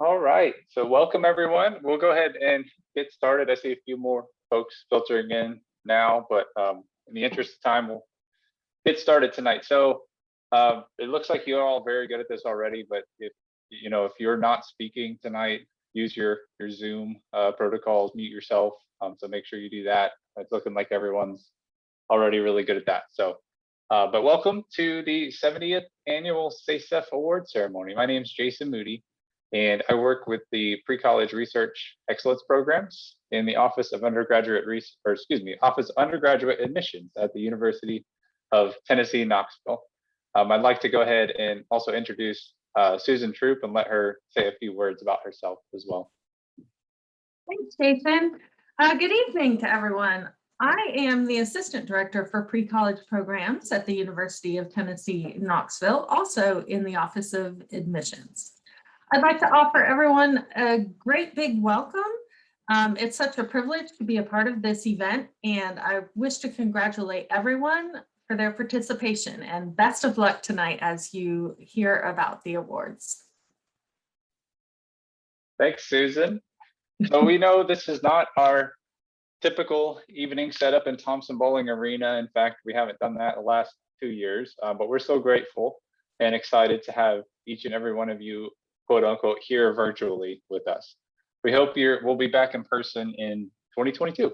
All right, so welcome everyone. We'll go ahead and get started. I see a few more folks filtering in now, but in the interest of time, we'll get started tonight. So it looks like you're all very good at this already, but if you're not speaking tonight, use your Zoom protocols, mute yourself. So make sure you do that. It's looking like everyone's already really good at that. So, but welcome to the 70th annual SASEF Award ceremony. My name is Jason Moody, and I work with the pre-college research excellence programs in the Office of Undergraduate Admissions at the University of Tennessee, Knoxville. I'd like to go ahead and also introduce Susan Troop and let her say a few words about herself as well. Thanks, Jason. Good evening to everyone. I am the Assistant Director for Pre-College Programs at the University of Tennessee, Knoxville, also in the Office of Admissions. I'd like to offer everyone a great big welcome. It's such a privilege to be a part of this event, and I wish to congratulate everyone for their participation, and best of luck tonight as you hear about the awards. Thanks, Susan. So we know this is not our typical evening setup in Thompson Boling Arena. In fact, we haven't done that the last 2 years, but we're so grateful and excited to have each and every one of you, quote unquote, here virtually with us. We hope we'll be back in person in 2022.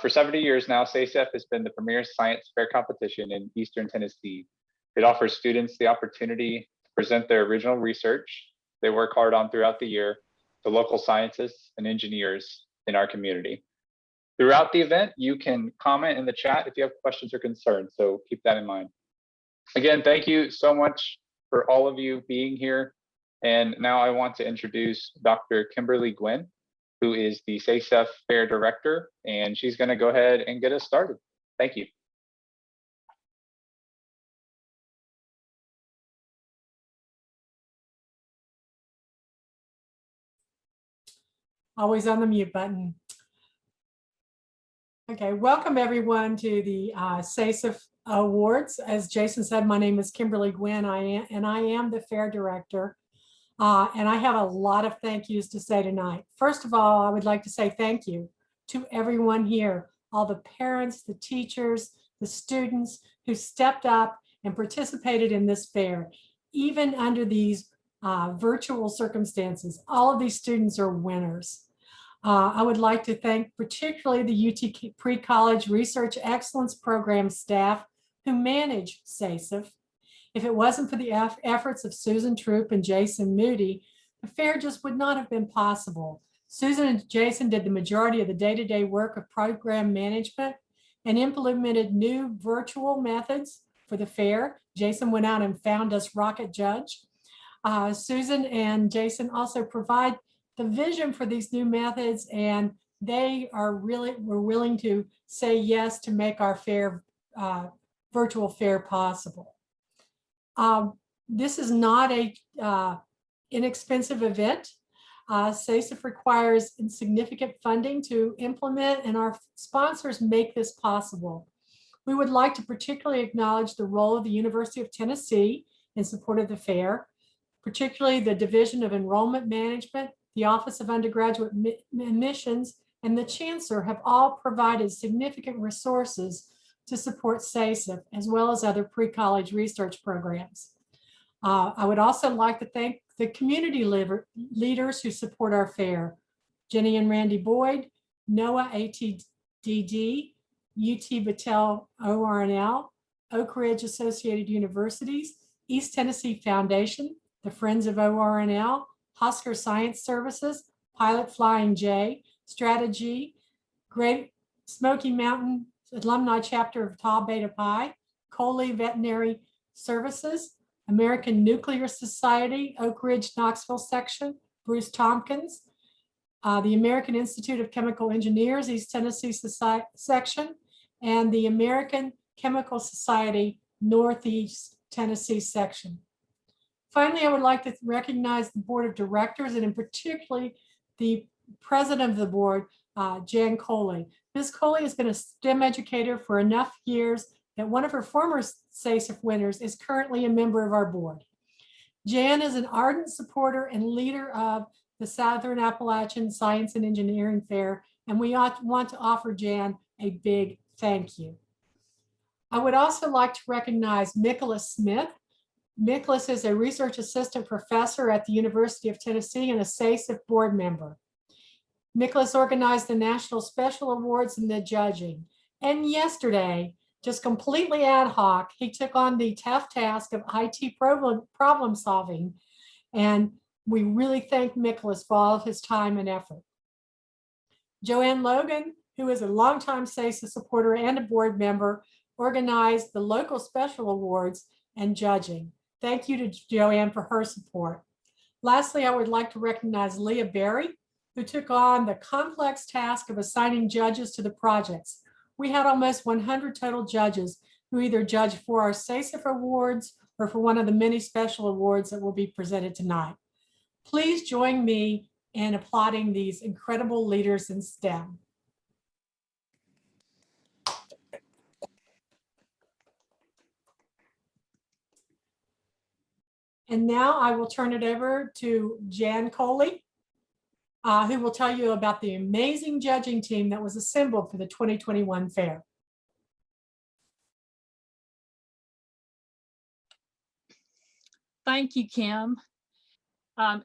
For 70 years now, SASEF has been the premier science fair competition in Eastern Tennessee. It offers students the opportunity to present their original research they work hard on throughout the year to local scientists and engineers in our community. Throughout the event, you can comment in the chat if you have questions or concerns, so keep that in mind. Again, thank you so much for all of you being here. And now I want to introduce Dr. Kimberly Gwynn, who is the SASEF Fair Director, and she's going to go ahead and get us started. Thank you. Always on the mute button. Okay, welcome everyone to the SASEF Awards. As Jason said, my name is Kimberly Gwynn, I am the Fair Director. And I have a lot of thank yous to say tonight. First of all, I would like to say thank you to everyone here, all the parents, the teachers, the students who stepped up and participated in this fair, even under these virtual circumstances. All of these students are winners. I would like to thank particularly the UT Pre-College Research Excellence Program staff who manage SASEF. If it wasn't for the efforts of Susan Troop and Jason Moody, the fair just would not have been possible. Susan and Jason did the majority of the day-to-day work of program management and implemented new virtual methods for the fair. Jason went out and found us Rocket Judge. Susan and Jason also provide the vision for these new methods, and they were willing to say yes to make our fair, virtual fair possible. This is not a inexpensive event. SASEF requires significant funding to implement, and our sponsors make this possible. We would like to particularly acknowledge the role of the University of Tennessee in support of the fair, particularly the Division of Enrollment Management, the Office of Undergraduate Admissions, and the Chancellor have all provided significant resources to support SASEF, as well as other pre-college research programs. I would also like to thank the community leaders who support our fair: Jenny and Randy Boyd, NOAA ATDD, UT Battelle ORNL, Oak Ridge Associated Universities, East Tennessee Foundation, the Friends of ORNL, Husker Science Services, Pilot Flying J, Strategy, Great Smoky Mountain Alumni Chapter of Tau Beta Pi, Coley Veterinary Services, American Nuclear Society, Oak Ridge Knoxville Section, Bruce Tompkins, the American Institute of Chemical Engineers, East Tennessee Section, and the American Chemical Society, Northeast Tennessee Section. Finally, I would like to recognize the Board of Directors, and in particular, the President of the Board, Jan Coley. Ms. Coley has been a STEM educator for enough years that one of her former SASEF winners is currently a member of our board. Jan is an ardent supporter and leader of the Southern Appalachian Science and Engineering Fair, and we want to offer Jan a big thank you. I would also like to recognize Nicholas Smith. Nicholas is a research assistant professor at the University of Tennessee and a SASEF board member. Nicholas organized the National Special Awards and the judging. And yesterday, just completely ad hoc, he took on the tough task of IT problem solving. And we really thank Nicholas for all of his time and effort. Joanne Logan, who is a longtime SASEF supporter and a board member, organized the local special awards and judging. Thank you to Joanne for her support. Lastly, I would like to recognize Leah Berry, who took on the complex task of assigning judges to the projects. We had almost 100 total judges who either judged for our SASEF awards or for one of the many special awards that will be presented tonight. Please join me in applauding these incredible leaders in STEM. And now I will turn it over to Jan Coley, who will tell you about the amazing judging team that was assembled for the 2021 fair. Thank you, Kim.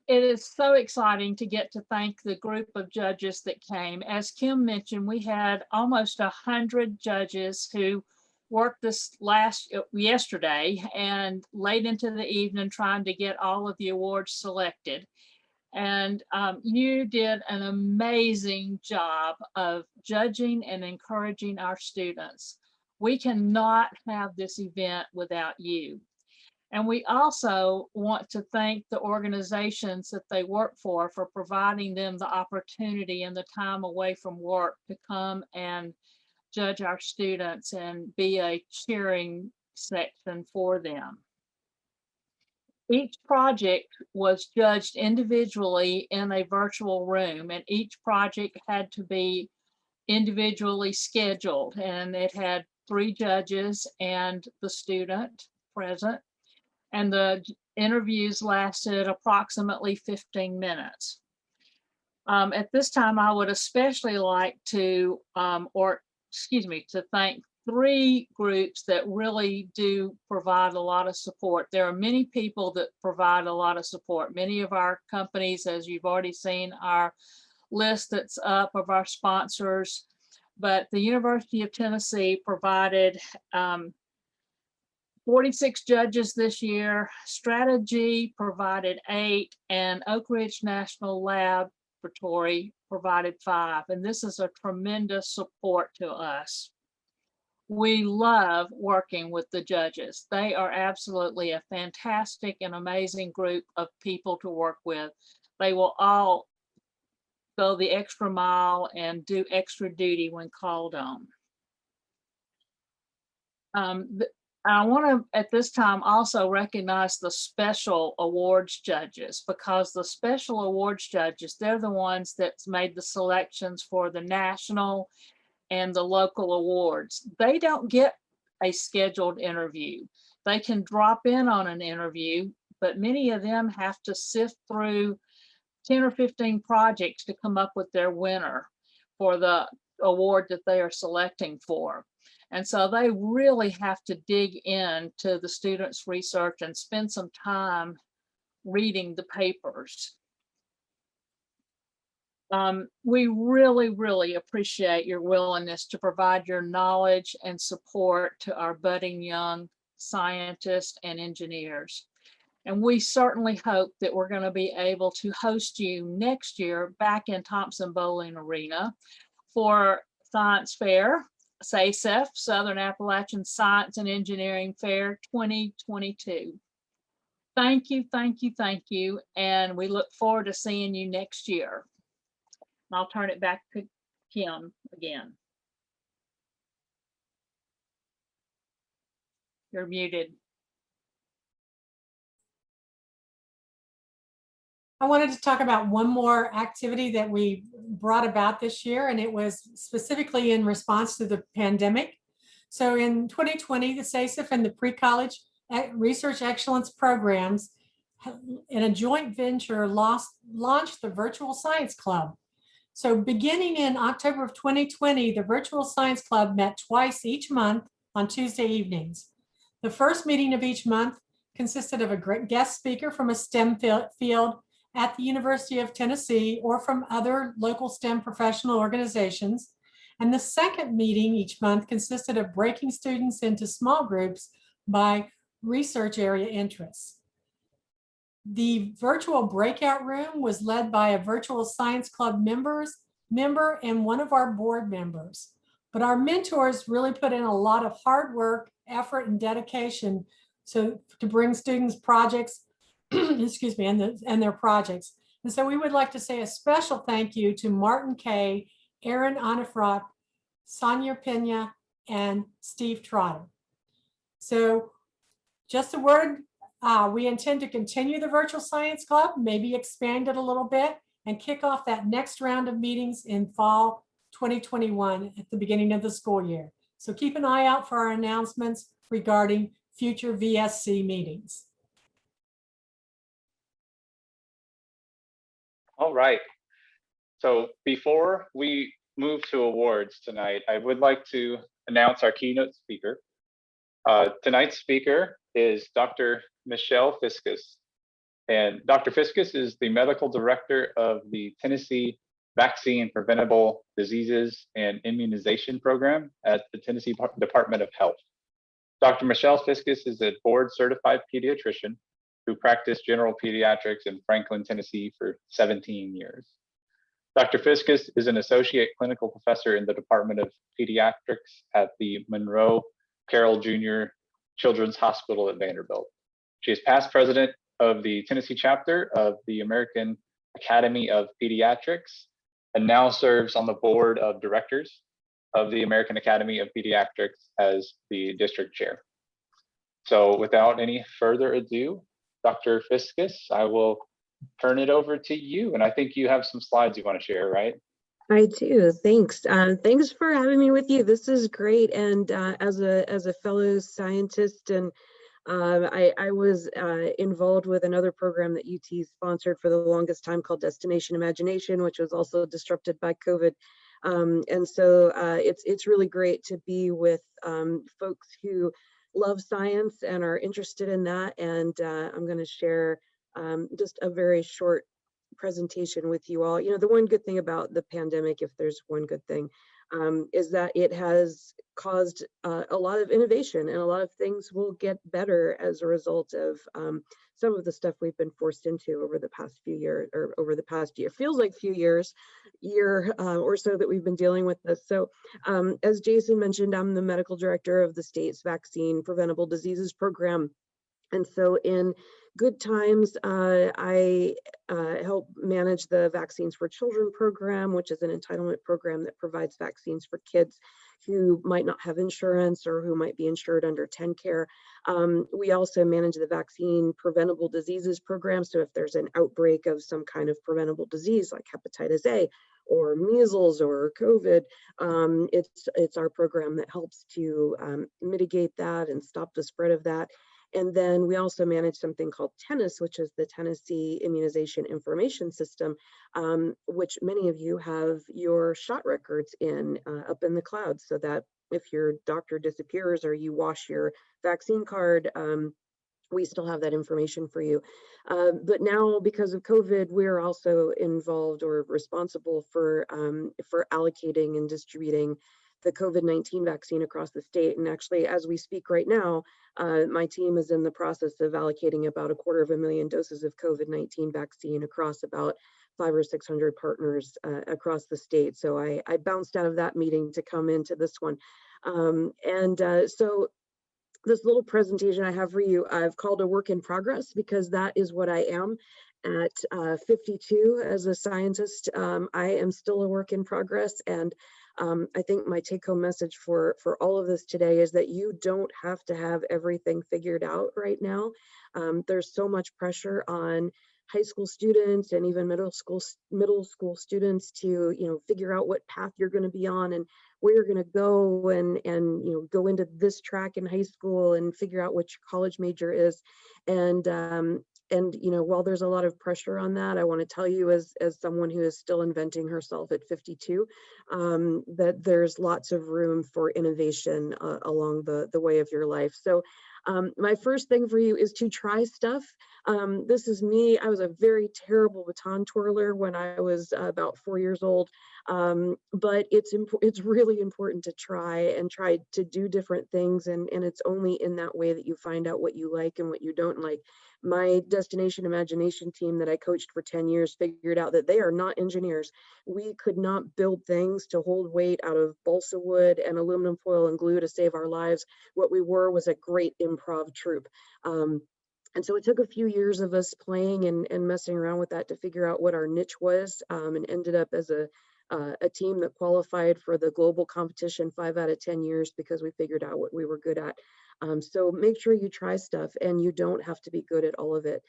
It is so exciting to get to thank the group of judges that came. As Kim mentioned, we had almost 100 judges who worked this yesterday and late into the evening trying to get all of the awards selected. And you did an amazing job of judging and encouraging our students. We cannot have this event without you. And we also want to thank the organizations that they work for providing them the opportunity and the time away from work to come and judge our students and be a cheering section for them. Each project was judged individually in a virtual room, and each project had to be individually scheduled, and it had 3 judges and the student present, and the interviews lasted approximately 15 minutes. At this time, I would especially like to, to thank 3 groups that really do provide a lot of support. There are many people that provide a lot of support. Many of our companies, as you've already seen, our list that's up of our sponsors, but the University of Tennessee provided 46 judges this year. Strategy provided 8, and Oak Ridge National Laboratory provided 5. And this is a tremendous support to us. We love working with the judges. They are absolutely a fantastic and amazing group of people to work with. They will all go the extra mile and do extra duty when called on. I want to, at this time, also recognize the special awards judges, because the special awards judges, they're the ones that's made the selections for the national and the local awards. They don't get a scheduled interview. They can drop in on an interview, but many of them have to sift through 10 or 15 projects to come up with their winner for the award that they are selecting for. And so they really have to dig into the students' research and spend some time reading the papers. We really, really appreciate your willingness to provide your knowledge and support to our budding young scientists and engineers. And we certainly hope that we're going to be able to host you next year back in Thompson Boling Arena for Science Fair, SASEF, Southern Appalachian Science and Engineering Fair 2022. Thank you, thank you, thank you. And we look forward to seeing you next year. And I'll turn it back to Kim again. You're muted. I wanted to talk about one more activity that we brought about this year, and it was specifically in response to the pandemic. So in 2020, the SASEF and the pre-college research excellence programs in a joint venture, launched the Virtual Science Club. So beginning in October of 2020, the Virtual Science Club met twice each month on Tuesday evenings. The first meeting of each month consisted of a guest speaker from a STEM field at the University of Tennessee or from other local STEM professional organizations. And the second meeting each month consisted of breaking students into small groups by research area interests. The virtual breakout room was led by a Virtual Science Club member and one of our board members. But our mentors really put in a lot of hard work, effort, and dedication to bring students projects, excuse me, and their projects. And so we would like to say a special thank you to Martin Kay, Aaron Anafrat, Sonia Pena, and Steve Trotter. So just a word, we intend to continue the Virtual Science Club, maybe expand it a little bit, and kick off that next round of meetings in fall 2021 at the beginning of the school year. So keep an eye out for our announcements regarding future VSC meetings. All right. So before we move to awards tonight, I would like to announce our keynote speaker. Tonight's speaker is Dr. Michelle Fiscus. And Dr. Fiscus is the medical director of the Tennessee Vaccine Preventable Diseases and Immunization Program at the Tennessee Department of Health. Dr. Michelle Fiscus is a board certified pediatrician who practiced general pediatrics in Franklin, Tennessee for 17 years. Dr. Fiscus is an associate clinical professor in the Department of Pediatrics at the Monroe Carroll Jr. Children's Hospital at Vanderbilt. She is past president of the Tennessee chapter of the American Academy of Pediatrics and now serves on the board of directors of the American Academy of Pediatrics as the district chair. So without any further ado, Dr. Fiscus, I will turn it over to you. And I think you have some slides you want to share, right? I do. Thanks. Thanks for having me with you. This is great. And as a fellow scientist, and I was involved with another program that UT sponsored for the longest time called Destination Imagination, which was also disrupted by COVID. And so it's really great to be with folks who love science and are interested in that. And I'm going to share just a very short presentation with you all. You know, the one good thing about the pandemic, if there's one good thing, is that it has caused a lot of innovation, and a lot of things will get better as a result of some of the stuff we've been forced into over the past few years, or over the past year. Feels like year or so that we've been dealing with this. So as Jason mentioned, I'm the medical director of the state's Vaccine Preventable Diseases Program. And so in good times, I help manage the Vaccines for Children program, which is an entitlement program that provides vaccines for kids who might not have insurance or who might be insured under TennCare. We also manage the Vaccine Preventable Diseases program. So if there's an outbreak of some kind of preventable disease like hepatitis A or measles or COVID, it's our program that helps to mitigate that and stop the spread of that. And then we also manage something called TENIS, which is the Tennessee Immunization Information System, which many of you have your shot records in up in the cloud, so that if your doctor disappears or you wash your vaccine card, we still have that information for you. But now, because of COVID, we're also involved or responsible for allocating and distributing the COVID-19 vaccine across the state. And actually, as we speak right now, my team is in the process of allocating about 250,000 doses of COVID-19 vaccine across about 500 or 600 partners across the state. So I bounced out of that meeting to come into this one. So this little presentation I have for you, I've called a work in progress, because that is what I am. At 52 as a scientist, I am still a work in progress. And I think my take-home message for all of this today is that you don't have to have everything figured out right now. There's so much pressure on high school students and even middle school students to figure out what path you're going to be on and where you're going to go, and go into this track in high school and figure out what your college major is. And you know, while there's a lot of pressure on that, I want to tell you as someone who is still inventing herself at 52, that there's lots of room for innovation along the way of your life. So my first thing for you is to try stuff. This is me. I was a very terrible baton twirler when I was about 4 years old. But it's really important to try to do different things. And it's only in that way that you find out what you like and what you don't like. My Destination Imagination team that I coached for 10 years figured out that they are not engineers. We could not build things to hold weight out of balsa wood and aluminum foil and glue to save our lives. What we were was a great improv troupe. And so it took a few years of us playing and messing around with that to figure out what our niche was, and ended up as a team that qualified for the global competition 5 out of 10 years because we figured out what we were good at. So make sure you try stuff, and you don't have to be good at all of it.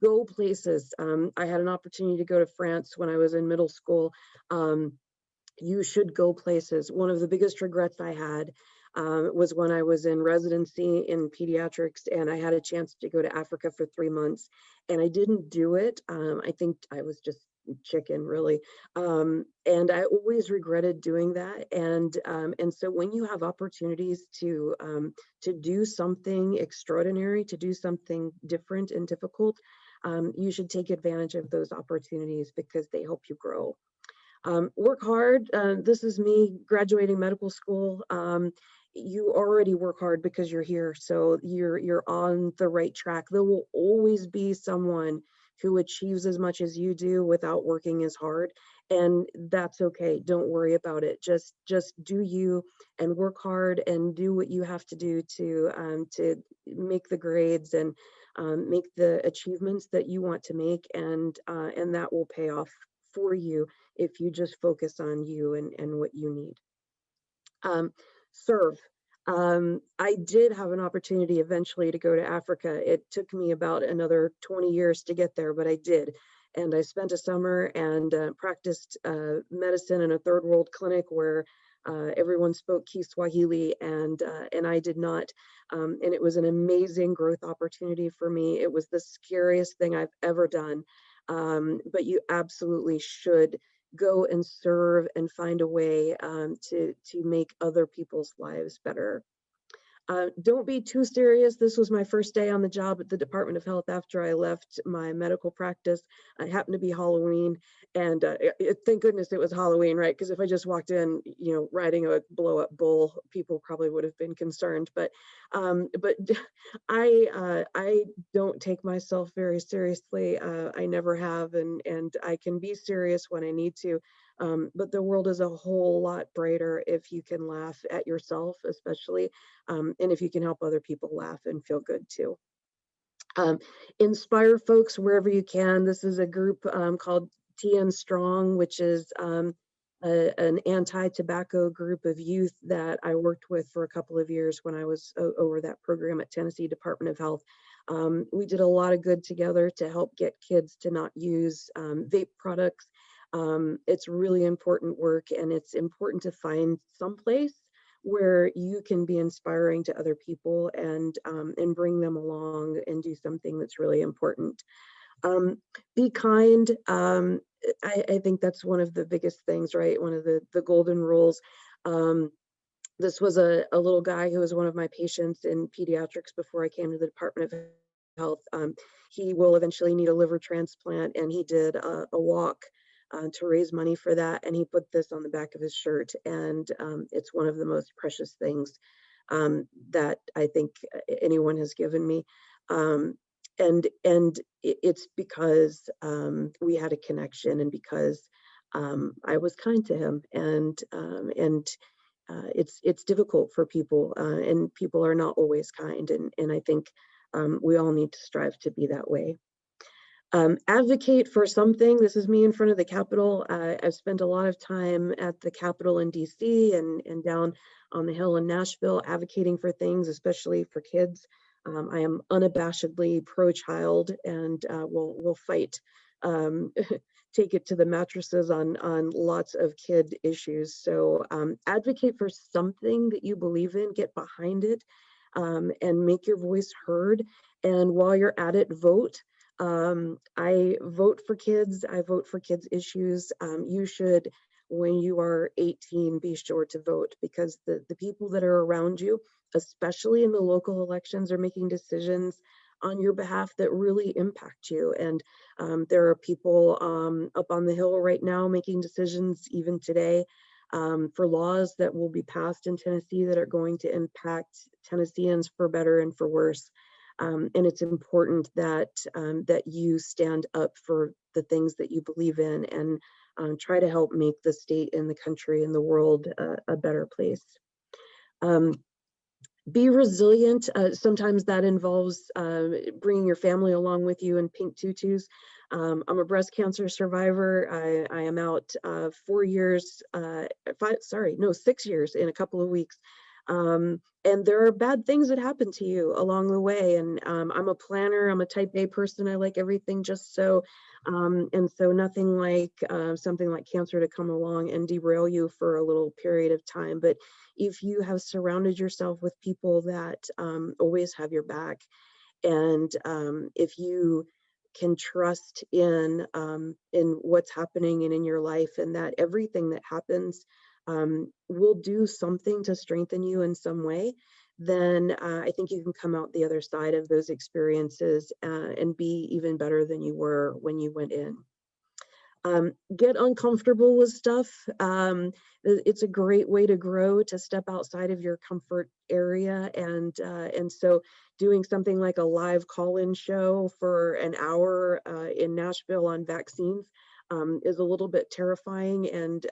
Go places. I had an opportunity to go to France when I was in middle school. You should go places. One of the biggest regrets I had was when I was in residency in pediatrics, and I had a chance to go to Africa for 3 months, and I didn't do it. I think I was just chicken, really. And I always regretted doing that. And so when you have opportunities to do something extraordinary, to do something different and difficult, you should take advantage of those opportunities because they help you grow. Work hard. This is me graduating medical school. You already work hard because you're here, so you're on the right track. There will always be someone who achieves as much as you do without working as hard, and that's okay. Don't worry about it. Just do you, and work hard and do what you have to do to make the grades and make the achievements that you want to make, and that will pay off for you if you just focus on you and what you need. Serve. I did have an opportunity eventually to go to Africa. It took me about another 20 years to get there, but I did. And I spent a summer and practiced medicine in a third world clinic where everyone spoke Kiswahili, and I did not. And it was an amazing growth opportunity for me. It was the scariest thing I've ever done. But you absolutely should go and serve and find a way to make other people's lives better. Don't be too serious. This was my first day on the job at the Department of Health after I left my medical practice. It happened to be Halloween, and thank goodness it was Halloween, right? Because if I just walked in, you know, riding a blow-up bull, people probably would have been concerned. But I don't take myself very seriously. I never have, and I can be serious when I need to. But the world is a whole lot brighter if you can laugh at yourself, especially, and if you can help other people laugh and feel good too. Inspire folks wherever you can. This is a group called TN Strong, which is an anti-tobacco group of youth that I worked with for a couple of years when I was over that program at Tennessee Department of Health. We did a lot of good together to help get kids to not use vape products. It's really important work, and it's important to find some place where you can be inspiring to other people and bring them along and do something that's really important. Be kind. I think that's one of the biggest things, right? One of the golden rules. This was a little guy who was one of my patients in pediatrics before I came to the Department of Health. He will eventually need a liver transplant, and he did a walk to raise money for that, and he put this on the back of his shirt, and it's one of the most precious things that I think anyone has given me, and it's because we had a connection, and because I was kind to him, and it's difficult for people, and people are not always kind, and I think we all need to strive to be that way. Advocate for something. This is me in front of the Capitol. I've spent a lot of time at the Capitol in DC and down on the Hill in Nashville advocating for things, especially for kids. I am unabashedly pro-child, and will fight, take it to the mattresses on lots of kid issues. So advocate for something that you believe in, get behind it, and make your voice heard. And while you're at it, vote. I vote for kids. I vote for kids' issues. You should, when you are 18, be sure to vote, because the people that are around you, especially in the local elections, are making decisions on your behalf that really impact you. And there are people up on the Hill right now making decisions even today for laws that will be passed in Tennessee that are going to impact Tennesseans for better and for worse. And it's important that that you stand up for the things that you believe in, and try to help make the state and the country and the world a better place. Be resilient. Sometimes that involves bringing your family along with you in pink tutus. I'm a breast cancer survivor. I am out 4 years, 6 years in a couple of weeks. And there are bad things that happen to you along the way. And I'm a planner, I'm a type A person. I like everything just so. And so nothing like something like cancer to come along and derail you for a little period of time. But if you have surrounded yourself with people that always have your back, and if you can trust in what's happening and in your life, and that everything that happens will do something to strengthen you in some way, then I think you can come out the other side of those experiences and be even better than you were when you went in. Get uncomfortable with stuff. It's a great way to grow, to step outside of your comfort area. And so doing something like a live call-in show for an hour in Nashville on vaccines is a little bit terrifying. And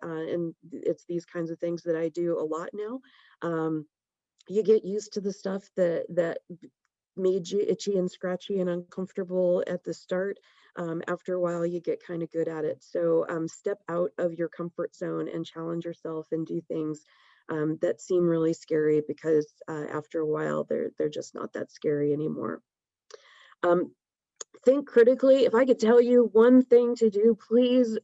it's these kinds of things that I do a lot now. You get used to the stuff that made you itchy and scratchy and uncomfortable at the start. After a while, you get kind of good at it. So step out of your comfort zone and challenge yourself and do things that seem really scary, because after a while, they're just not that scary anymore. Think critically. If I could tell you one thing to do, please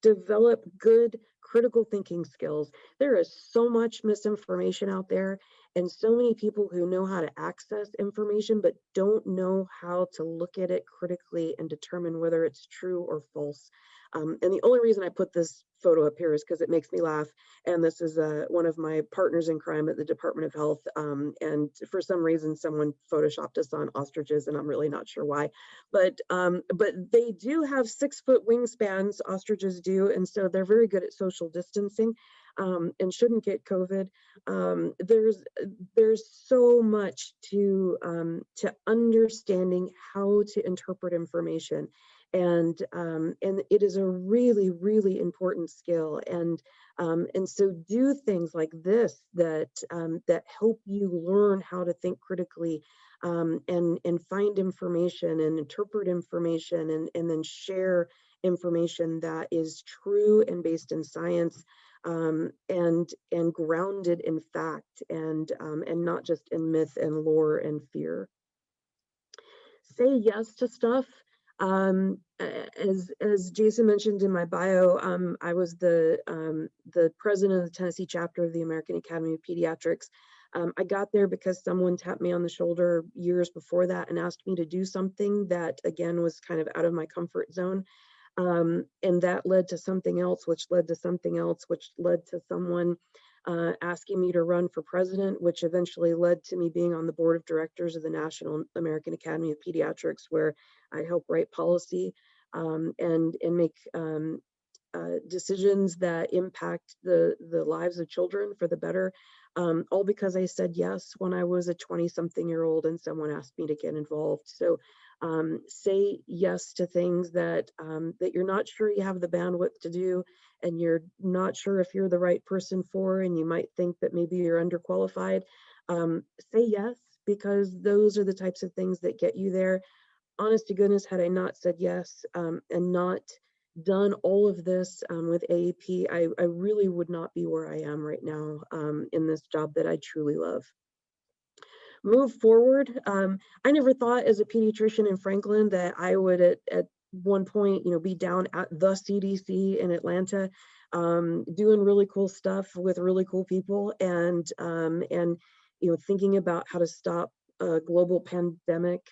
develop good critical thinking skills. There is so much misinformation out there, and so many people who know how to access information but don't know how to look at it critically and determine whether it's true or false. And the only reason I put this photo up here is because it makes me laugh. And this is one of my partners in crime at the Department of Health. And for some reason, someone photoshopped us on ostriches, and I'm really not sure why. But they do have 6-foot wingspans, ostriches do, and so they're very good at social distancing and shouldn't get COVID. There's so much to understanding how to interpret information. And it is a really, really important skill. And so do things like this that help you learn how to think critically and find information and interpret information and then share information that is true and based in science and grounded in fact and not just in myth and lore and fear. Say yes to stuff. As Jason mentioned in my bio, I was the president of the Tennessee chapter of the American Academy of Pediatrics. I got there because someone tapped me on the shoulder years before that and asked me to do something that, again, was kind of out of my comfort zone. And that led to something else, which led to something else, which led to someone asking me to run for president, which eventually led to me being on the board of directors of the National American Academy of Pediatrics, where I help write policy and make decisions that impact the lives of children for the better, all because I said yes when I was a 20-something-year-old and someone asked me to get involved. So say yes to things that you're not sure you have the bandwidth to do, and you're not sure if you're the right person for, and you might think that maybe you're underqualified. Say yes, because those are the types of things that get you there. Honest to goodness, had I not said yes and not done all of this with AAP, I really would not be where I am right now in this job that I truly love. Move forward. I never thought as a pediatrician in Franklin that I would at one point, be down at the CDC in Atlanta, doing really cool stuff with really cool people, and thinking about how to stop a global pandemic,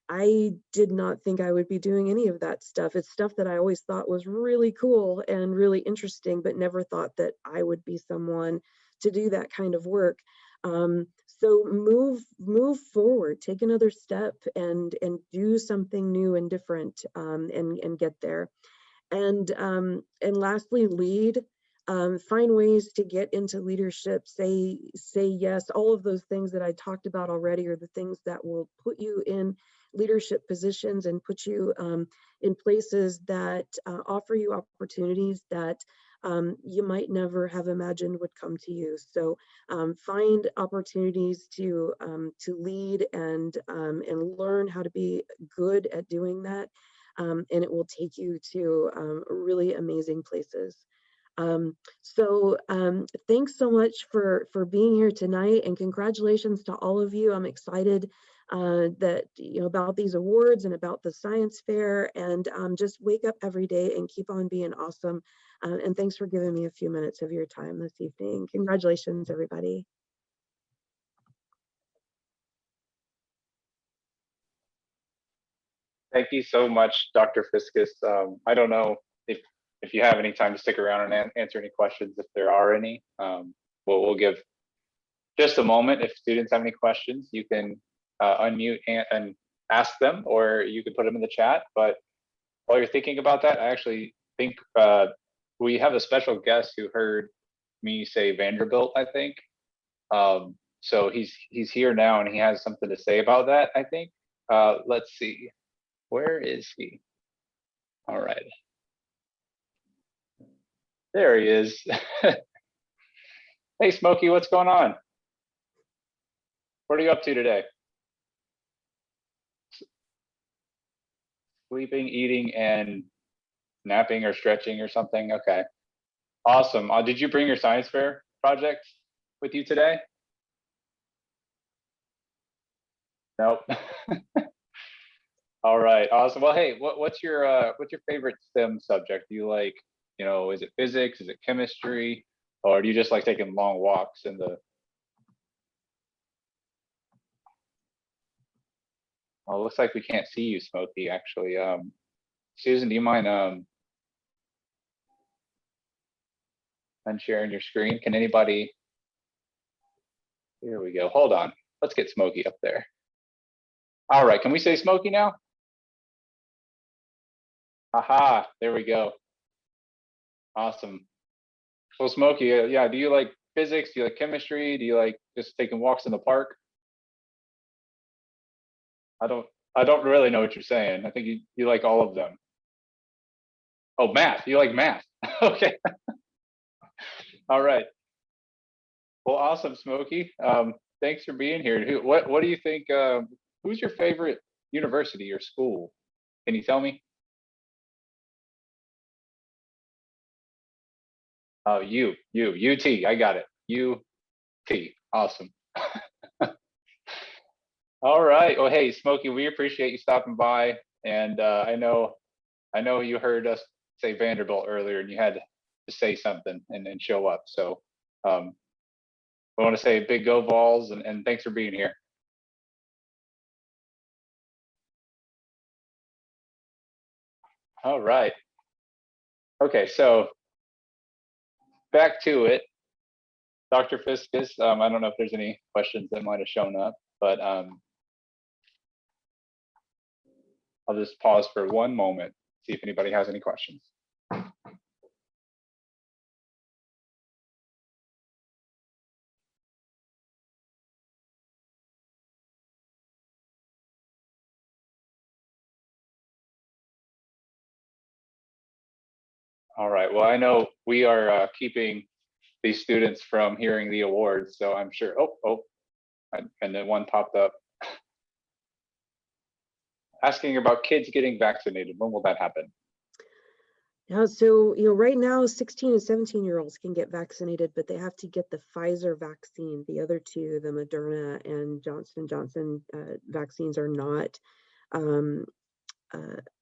I did not think I would be doing any of that stuff. It's stuff that I always thought was really cool and really interesting, but never thought that I would be someone to do that kind of work. So move forward, take another step and do something new and different, and get there. And lastly, lead. Find ways to get into leadership, say yes. All of those things that I talked about already are the things that will put you in leadership positions and put you in places that offer you opportunities that you might never have imagined would come to you. So find opportunities to lead and learn how to be good at doing that, and it will take you to really amazing places. Thanks so much for being here tonight, and congratulations to all of you. I'm excited that about these awards and about the science fair, and just wake up every day and keep on being awesome. And thanks for giving me a few minutes of your time this evening. Congratulations, everybody. Thank you so much, Dr. Fiskus. I don't know if you have any time to stick around and answer any questions, if there are any. We'll give just a moment. If students have any questions, you can unmute and ask them, or you can put them in the chat. But while you're thinking about that, I actually think we have a special guest who heard me say Vanderbilt, I think. So he's here now and he has something to say about that, I think. Let's see, where is he? All right. There he is. Hey, Smoky, what's going on? What are you up to today? Sleeping, eating, and napping or stretching or something? Okay, awesome. Did you bring your science fair project with you today? Nope. All right, awesome. Well, hey, what's your favorite STEM subject? Do you like, is it physics? Is it chemistry? Or do you just like taking long walks in the? Oh, looks like we can't see you, Smoky, actually. Susan, do you mind unsharing your screen? Can anybody? Here we go. Hold on. Let's get Smoky up there. All right, can we say Smoky now? Aha, there we go. Awesome. Well, Smoky, yeah, do you like physics? Do you like chemistry? Do you like just taking walks in the park? I don't really know what you're saying. I think you like all of them. Oh, math. You like math. Okay. All right. Well, awesome, Smoky. Thanks for being here. What do you think? Who's your favorite university or school? Can you tell me? Oh, UT. I got it. UT. Awesome. All right. Well, hey, Smoky, we appreciate you stopping by. And I know you heard us say Vanderbilt earlier, and you had to say something and show up. So I want to say big go Vols, and thanks for being here. All right. Okay, so back to it. Dr. Fiskus, I don't know if there's any questions that might have shown up, but I'll just pause for one moment, see if anybody has any questions. All right, well, I know we are keeping these students from hearing the awards, so I'm sure, and then one popped up. Asking about kids getting vaccinated. When will that happen? Yeah, so right now 16 and 17-year-olds can get vaccinated, but they have to get the Pfizer vaccine. The other two, the Moderna and Johnson & Johnson vaccines, are not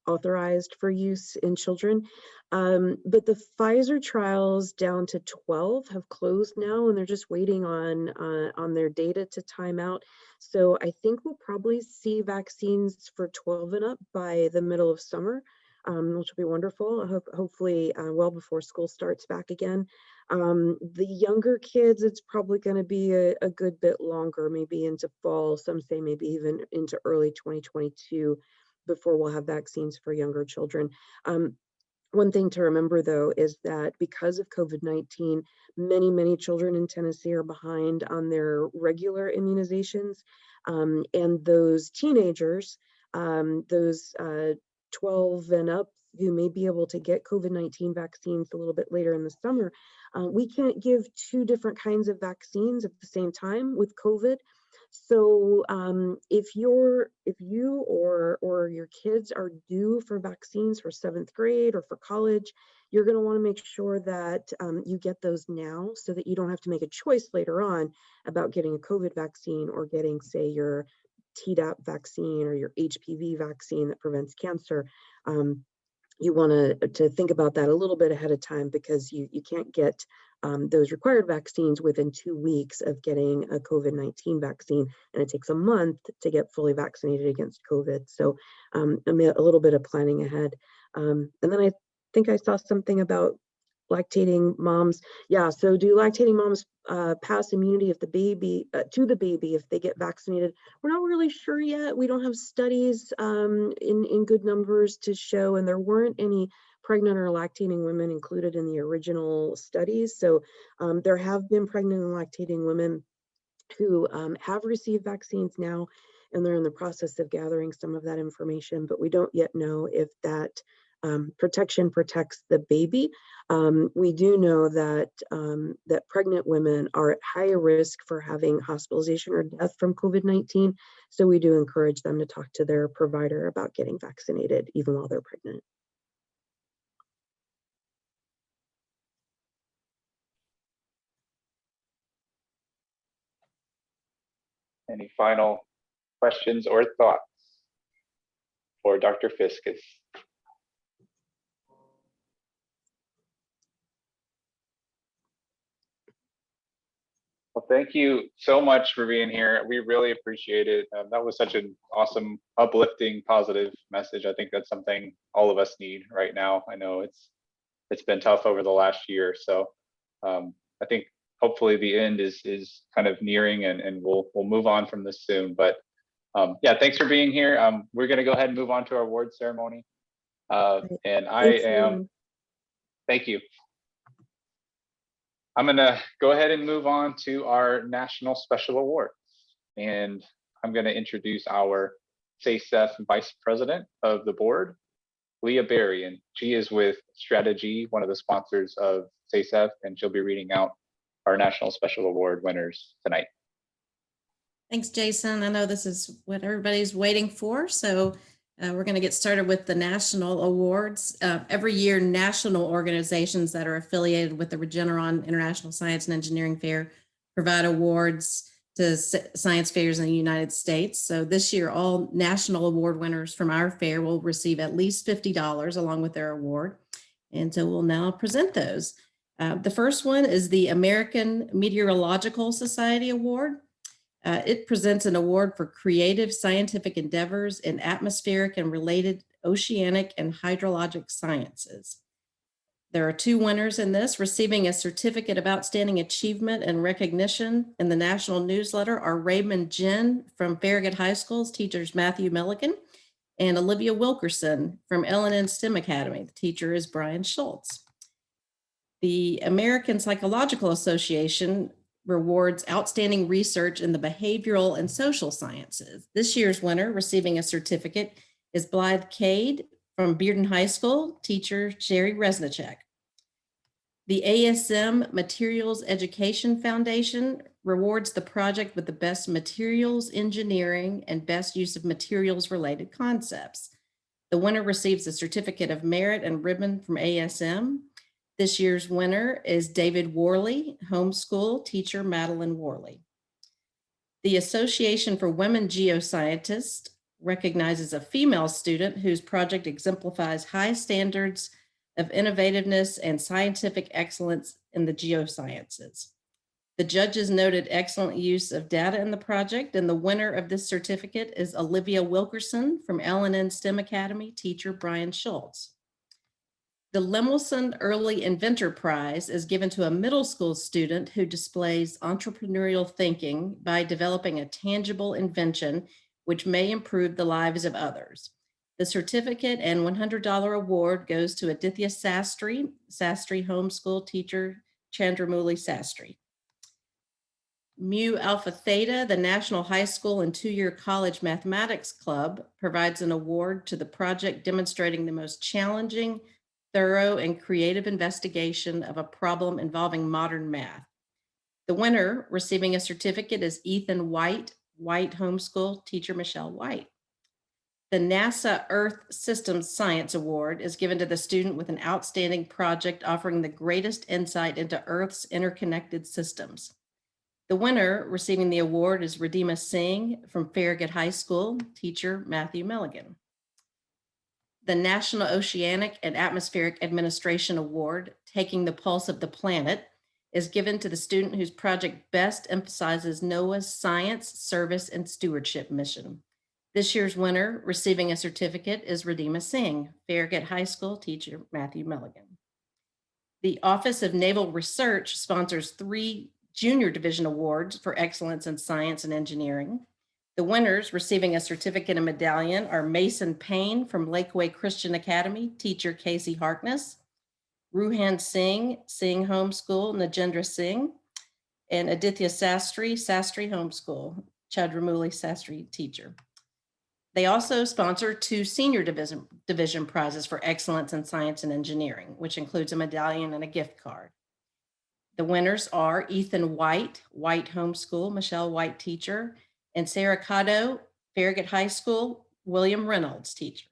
authorized for use in children. But the Pfizer trials down to 12 have closed now, and they're just waiting on their data to time out. So I think we'll probably see vaccines for 12 and up by the middle of summer, which will be wonderful. Hopefully well before school starts back again. The younger kids, it's probably going to be a good bit longer, maybe into fall. Some say maybe even into early 2022 before we'll have vaccines for younger children. One thing to remember, though, is that because of COVID-19, many children in Tennessee are behind on their regular immunizations. And those teenagers, those 12 and up, who may be able to get COVID-19 vaccines a little bit later in the summer, we can't give 2 different kinds of vaccines at the same time with COVID. So if you or your kids are due for vaccines for 7th grade or for college, you're going to want to make sure that you get those now so that you don't have to make a choice later on about getting a COVID vaccine or getting, say, your Tdap vaccine or your HPV vaccine that prevents cancer. You want to think about that a little bit ahead of time, because you can't get those required vaccines within 2 weeks of getting a COVID-19 vaccine, and it takes a month to get fully vaccinated against COVID. So a little bit of planning ahead. And then I think I saw something about lactating moms. Yeah, so do lactating moms pass immunity if the baby to the baby if they get vaccinated? We're not really sure yet. We don't have studies in good numbers to show, and there weren't any pregnant or lactating women included in the original studies. So there have been pregnant and lactating women who have received vaccines now, and they're in the process of gathering some of that information, but we don't yet know if that protection protects the baby. We do know that that pregnant women are at higher risk for having hospitalization or death from COVID-19. So we do encourage them to talk to their provider about getting vaccinated even while they're pregnant. Any final questions or thoughts for Dr. Fiscus? Well, thank you so much for being here. We really appreciate it. That was such an awesome, uplifting, positive message. I think that's something all of us need right now. I know it's been tough over the last year, so I think hopefully the end is kind of nearing, and we'll move on from this soon. But yeah, thanks for being here. We're going to go ahead and move on to our award ceremony. And thank you. I'm going to go ahead and move on to our National Special Awards. And I'm going to introduce our SASEF Vice President of the Board, Leah Berry. And she is with Strategy, one of the sponsors of SASEF, and she'll be reading out our National Special Award winners tonight. Thanks, Jason. I know this is what everybody's waiting for. So we're going to get started with the national awards. Every year, national organizations that are affiliated with the Regeneron International Science and Engineering Fair provide awards to science fairs in the United States. So this year, all national award winners from our fair will receive at least $50 along with their award. And so we'll now present those. The first one is the American Meteorological Society Award. It presents an award for creative scientific endeavors in atmospheric and related oceanic and hydrologic sciences. There are 2 winners in this. Receiving a certificate of outstanding achievement and recognition in the national newsletter are Raymond Jen from Farragut High School's teachers Matthew Milliken and Olivia Wilkerson from L&N STEM Academy. The teacher is Brian Schultz. The American Psychological Association rewards outstanding research in the behavioral and social sciences. This year's winner receiving a certificate is Blythe Cade from Bearden High School, teacher Sherry Resnicek. The ASM Materials Education Foundation rewards the project with the best materials engineering and best use of materials related concepts. The winner receives a certificate of merit and ribbon from ASM. This year's winner is David Worley, homeschool teacher Madeline Worley. The Association for Women Geoscientists recognizes a female student whose project exemplifies high standards of innovativeness and scientific excellence in the geosciences. The judges noted excellent use of data in the project, and the winner of this certificate is Olivia Wilkerson from L&N STEM Academy teacher Brian Schultz. The Lemelson Early Inventor Prize is given to a middle school student who displays entrepreneurial thinking by developing a tangible invention which may improve the lives of others. The certificate and $100 award goes to Aditya Sastry, Sastry Homeschool teacher Chandramuli Sastry. Mu Alpha Theta, the National High School and two-year college mathematics club, provides an award to the project demonstrating the most challenging, thorough, and creative investigation of a problem involving modern math. The winner receiving a certificate is Ethan White, White Homeschool teacher Michelle White. The NASA Earth Systems Science Award is given to the student with an outstanding project offering the greatest insight into Earth's interconnected systems. The winner receiving the award is Radhima Singh from Farragut High School, teacher Matthew Milligan. The National Oceanic and Atmospheric Administration Award, Taking the Pulse of the Planet, is given to the student whose project best emphasizes NOAA's science, service, and stewardship mission. This year's winner receiving a certificate is Radhima Singh, Farragut High School teacher Matthew Milligan. The Office of Naval Research sponsors 3 Junior Division Awards for excellence in science and engineering. The winners receiving a certificate and medallion are Mason Payne from Lakeway Christian Academy, teacher Casey Harkness, Ruhan Singh, Singh Homeschool, Najendra Singh, and Aditya Sastry, Sastry Homeschool, Chandramuli Sastry, teacher. They also sponsor 2 senior division prizes for excellence in science and engineering, which includes a medallion and a gift card. The winners are Ethan White, White Homeschool, Michelle White, teacher, and Sarah Cotto, Farragut High School, William Reynolds, teacher.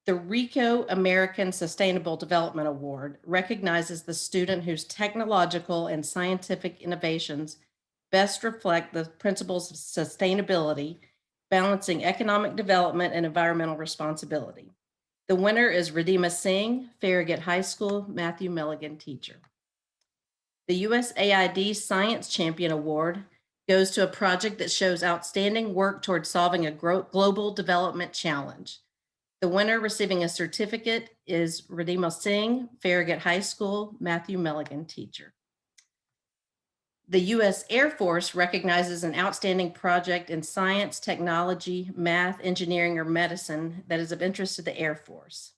The Ricoh American Sustainable Development Award recognizes the student whose technological and scientific innovations best reflect the principles of sustainability, balancing economic development and environmental responsibility. The winner is Radhima Singh, Farragut High School, Matthew Milligan, teacher. The USAID Science Champion Award goes to a project that shows outstanding work towards solving a global development challenge. The winner receiving a certificate is Radhima Singh, Farragut High School, Matthew Milligan, teacher. The U.S. Air Force recognizes an outstanding project in science, technology, math, engineering, or medicine that is of interest to the Air Force.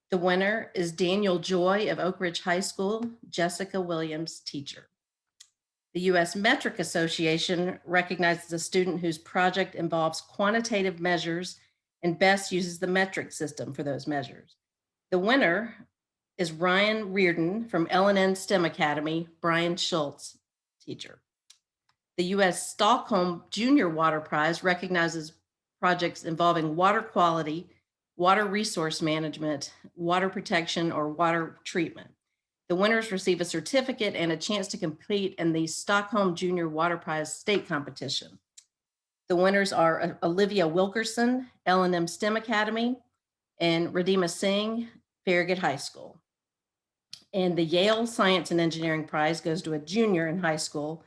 The winner is Daniel Joy of Oak Ridge High School, Jessica Williams, teacher. The U.S. Metric Association recognizes a student whose project involves quantitative measures and best uses the metric system for those measures. The winner is Ryan Reardon from L&N STEM Academy, Brian Schultz, teacher. The U.S. Stockholm Junior Water Prize recognizes projects involving water quality, water resource management, water protection, or water treatment. The winners receive a certificate and a chance to compete in the Stockholm Junior Water Prize state competition. The winners are Olivia Wilkerson, L&M STEM Academy, and Radhima Singh, Farragut High School. And the Yale Science and Engineering Prize goes to a junior in high school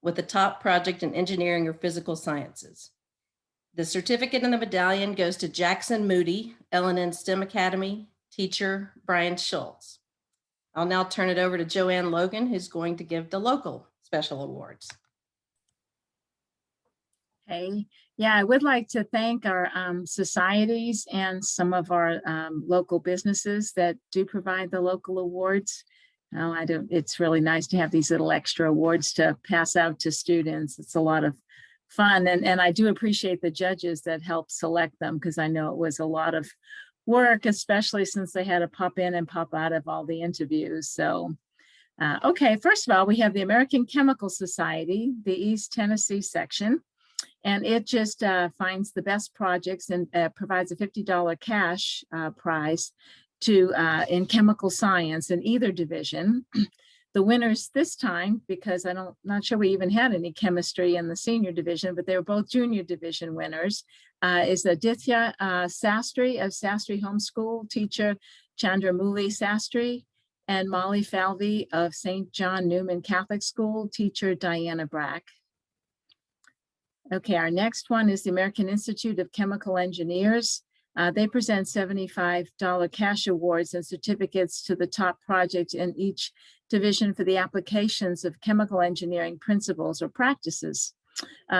with the top project in engineering or physical sciences. The certificate and the medallion goes to Jackson Moody, L&N STEM Academy, teacher Brian Schultz. I'll now turn it over to Joanne Logan, who's going to give the local special awards. Okay. Yeah, I would like to thank our societies and some of our local businesses that do provide the local awards. It's really nice to have these little extra awards to pass out to students. It's a lot of fun. And I do appreciate the judges that helped select them, because I know it was a lot of work, especially since they had to pop in and pop out of all the interviews. So, okay, first of all, we have the American Chemical Society, the East Tennessee section, and it just finds the best projects and provides a $50 cash prize to in chemical science in either division. The winners this time, because not sure we even had any chemistry in the senior division, but they were both junior division winners, is Aditya Sastry of Sastry Homeschool, teacher Chandramuli Sastry, and Molly Falvey of St. John Newman Catholic School, teacher Diana Brack. Okay, our next one is the American Institute of Chemical Engineers. They present $75 cash awards and certificates to the top project in each division for the applications of chemical engineering principles or practices.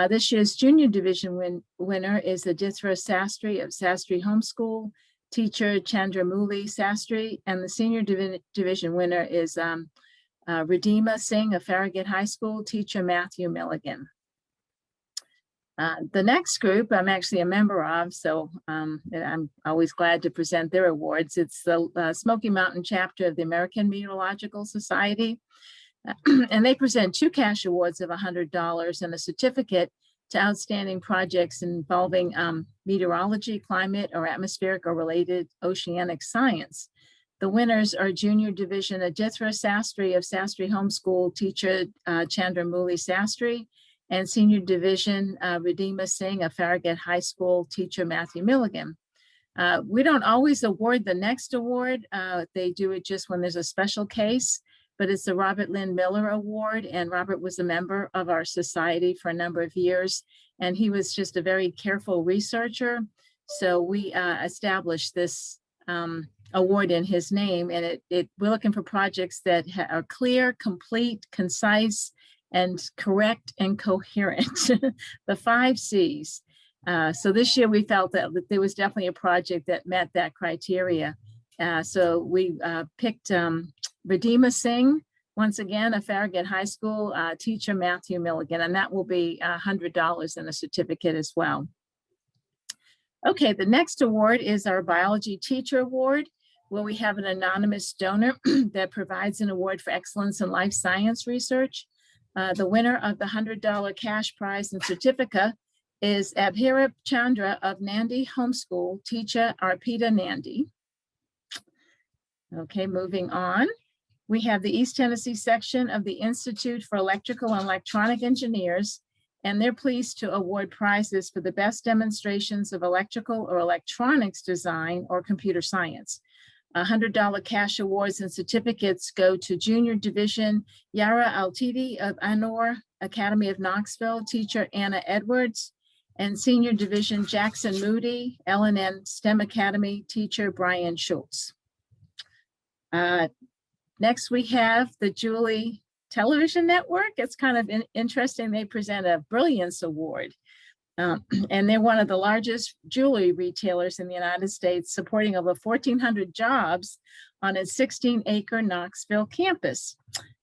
This year's junior division winner is Adithra Sastry of Sastry Homeschool, teacher Chandramuli Sastry, and the senior division winner is Redeema Singh of Farragut High School, teacher Matthew Milligan. The next group I'm actually a member of, so I'm always glad to present their awards. It's the Smoky Mountain chapter of the American Meteorological Society. And they present 2 cash awards of $100 and a certificate to outstanding projects involving meteorology, climate, or atmospheric or related oceanic science. The winners are junior division Adithra Sastry of Sastry Homeschool, teacher Chandramuli Sastry, and senior division Redeema Singh of Farragut High School, teacher Matthew Milligan. We don't always award the next award. They do it just when there's a special case, but it's the Robert Lynn Miller Award, and Robert was a member of our society for a number of years, and he was just a very careful researcher. So we established this award in his name, and we're looking for projects that are clear, complete, concise, and correct and coherent, the 5 C's. So this year we felt that there was definitely a project that met that criteria. So we picked Redeema Singh, once again, a Farragut High School teacher, Matthew Milligan, and that will be $100 and a certificate as well. Okay, the next award is our Biology Teacher Award, where we have an anonymous donor that provides an award for excellence in life science research. The winner of the $100 cash prize and certificate is Abhirap Chandra of Nandi Homeschool, teacher Arpita Nandi. Okay, moving on. We have the East Tennessee section of the Institute for Electrical and Electronic Engineers, and they're pleased to award prizes for the best demonstrations of electrical or electronics design or computer science. $100 cash awards and certificates go to junior division Yara Altidi of Anor Academy of Knoxville, teacher Anna Edwards, and senior division Jackson Moody, LNN STEM Academy, teacher Brian Schultz. Next we have the Julie Television Network. It's kind of interesting. They present a Brilliance Award. And they're one of the largest jewelry retailers in the United States, supporting over 1,400 jobs on its 16-acre Knoxville campus.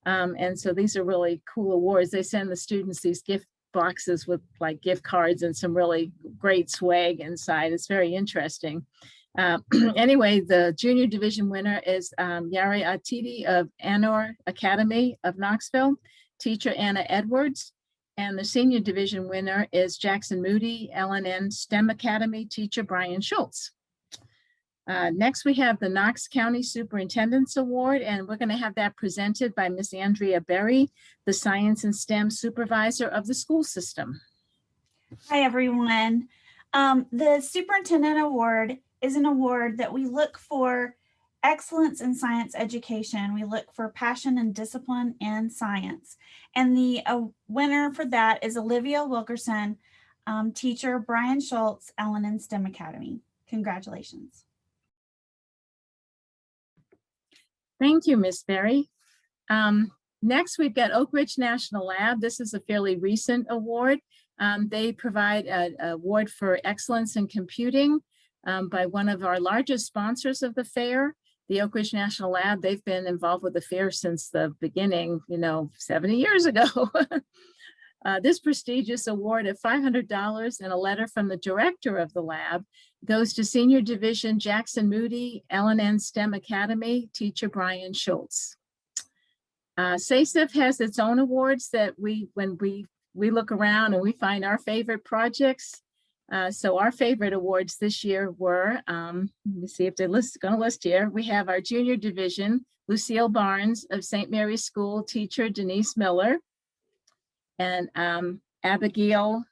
And so these are really cool awards. They send the students these gift boxes with like gift cards and some really great swag inside. It's very interesting. Anyway, the junior division winner is Yari Atiti of Anor Academy of Knoxville, teacher Anna Edwards. And the senior division winner is Jackson Moody, LNN STEM Academy, teacher Brian Schultz. Next, we have the Knox County Superintendents Award, and we're going to have that presented by Miss Andrea Berry, the Science and STEM Supervisor of the school system. Hi, everyone. The Superintendent Award is an award that we look for excellence in science education. We look for passion and discipline in science. And the winner for that is Olivia Wilkerson, teacher Brian Schultz, LNN STEM Academy. Congratulations. Thank you, Miss Berry. Next, we've got Oak Ridge National Lab. This is a fairly recent award. They provide an award for excellence in computing by one of our largest sponsors of the fair, the Oak Ridge National Lab. They've been involved with the fair since the beginning, 70 years ago. This prestigious award of $500 and a letter from the director of the lab goes to senior division Jackson Moody, LNN STEM Academy, teacher Brian Schultz. SASEF has its own awards that when we look around and we find our favorite projects. So our favorite awards this year were, let me see if they're going to list here. We have our junior division, Lucille Barnes of St. Mary's School, teacher Denise Miller, and Abigail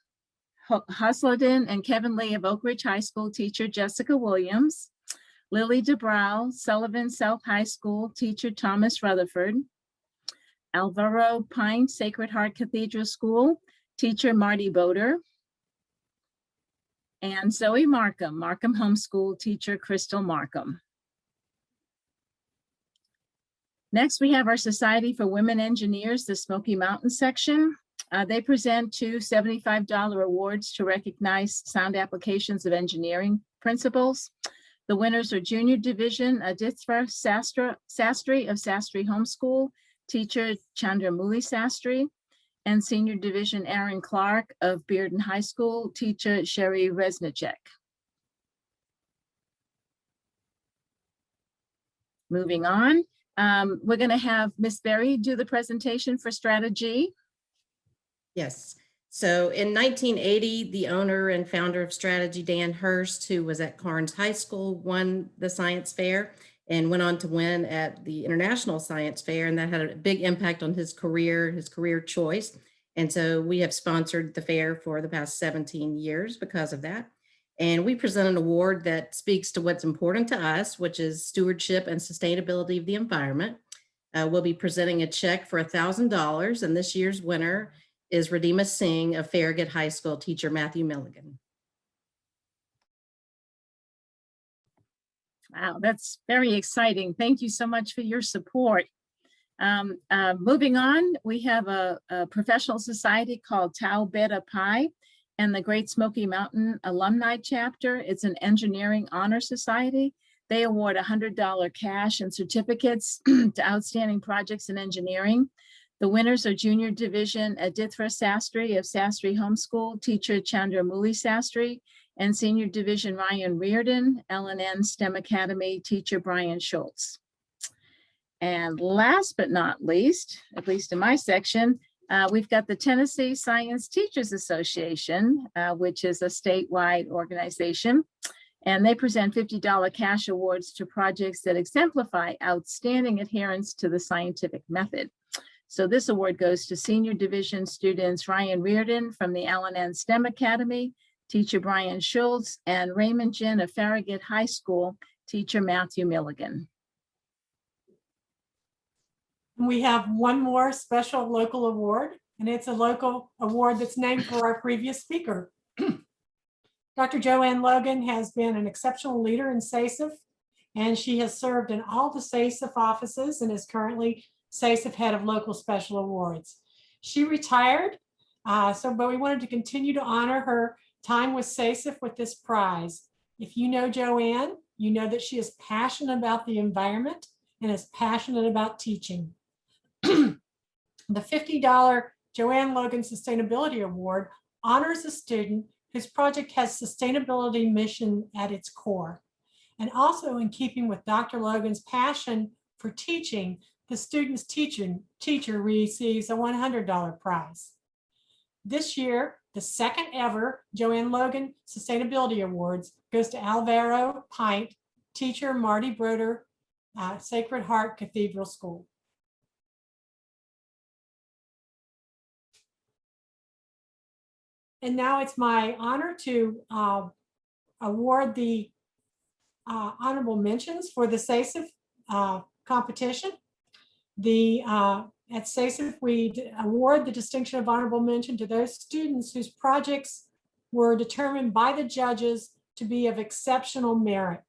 Husledin and Kevin Lee of Oak Ridge High School, teacher Jessica Williams. Lily DeBrow, Sullivan South High School, teacher Thomas Rutherford. Alvaro Pine, Sacred Heart Cathedral School, teacher Marty Boder. And Zoe Markham, Markham Homeschool, teacher Crystal Markham. Next, we have our Society for Women Engineers, the Smoky Mountain section. They present 2 $75 awards to recognize sound applications of engineering principles. The winners are Junior Division Adithra Sastry of Sastry Homeschool, teacher Chandramuli Sastry, and Senior Division Aaron Clark of Bearden High School, teacher Sherry Resnicek. Moving on, we're going to have Miss Berry do the presentation for strategy. Yes. So in 1980, the owner and founder of Strategy, Dan Hurst, who was at Carnes High School, won the science fair and went on to win at the International Science Fair. And that had a big impact on his career choice. And so we have sponsored the fair for the past 17 years because of that. And we present an award that speaks to what's important to us, which is stewardship and sustainability of the environment. We'll be presenting a check for $1,000, and this year's winner is Radhima Singh of Farragut High School, teacher Matthew Milligan. Wow, that's very exciting. Thank you so much for your support. Moving on, we have a professional society called Tau Beta Pi and the Great Smoky Mountain Alumni Chapter. It's an engineering honor society. They award $100 cash and certificates to outstanding projects in engineering. The winners are Junior Division Adithra Sastry of Sastry Homeschool, teacher Chandramuli Sastry, and Senior Division Ryan Reardon, LNN STEM Academy, teacher Brian Schultz. And last but not least, at least in my section, we've got the Tennessee Science Teachers Association, which is a statewide organization. And they present $50 cash awards to projects that exemplify outstanding adherence to the scientific method. So this award goes to Senior Division students Ryan Reardon from the LNN STEM Academy, teacher Brian Schultz, and Raymond Jin of Farragut High School, teacher Matthew Milligan. We have one more special local award, and it's a local award that's named for our previous speaker. Dr. Joanne Logan has been an exceptional leader in SASEF, and she has served in all the SASEF offices and is currently SASEF Head of Local Special Awards. She retired, but we wanted to continue to honor her time with SASEF with this prize. If you know Joanne, you know that she is passionate about the environment and is passionate about teaching. The $50 Joanne Logan Sustainability Award honors a student whose project has sustainability mission at its core. And also in keeping with Dr. Logan's passion for teaching, the student's teacher receives a $100 prize. This year, the second ever Joanne Logan Sustainability Awards goes to Alvaro Pint, teacher Marty Broder, Sacred Heart Cathedral School. And now it's my honor to award the honorable mentions for the SASEF competition. At SASEF, we award the distinction of honorable mention to those students whose projects were determined by the judges to be of exceptional merit.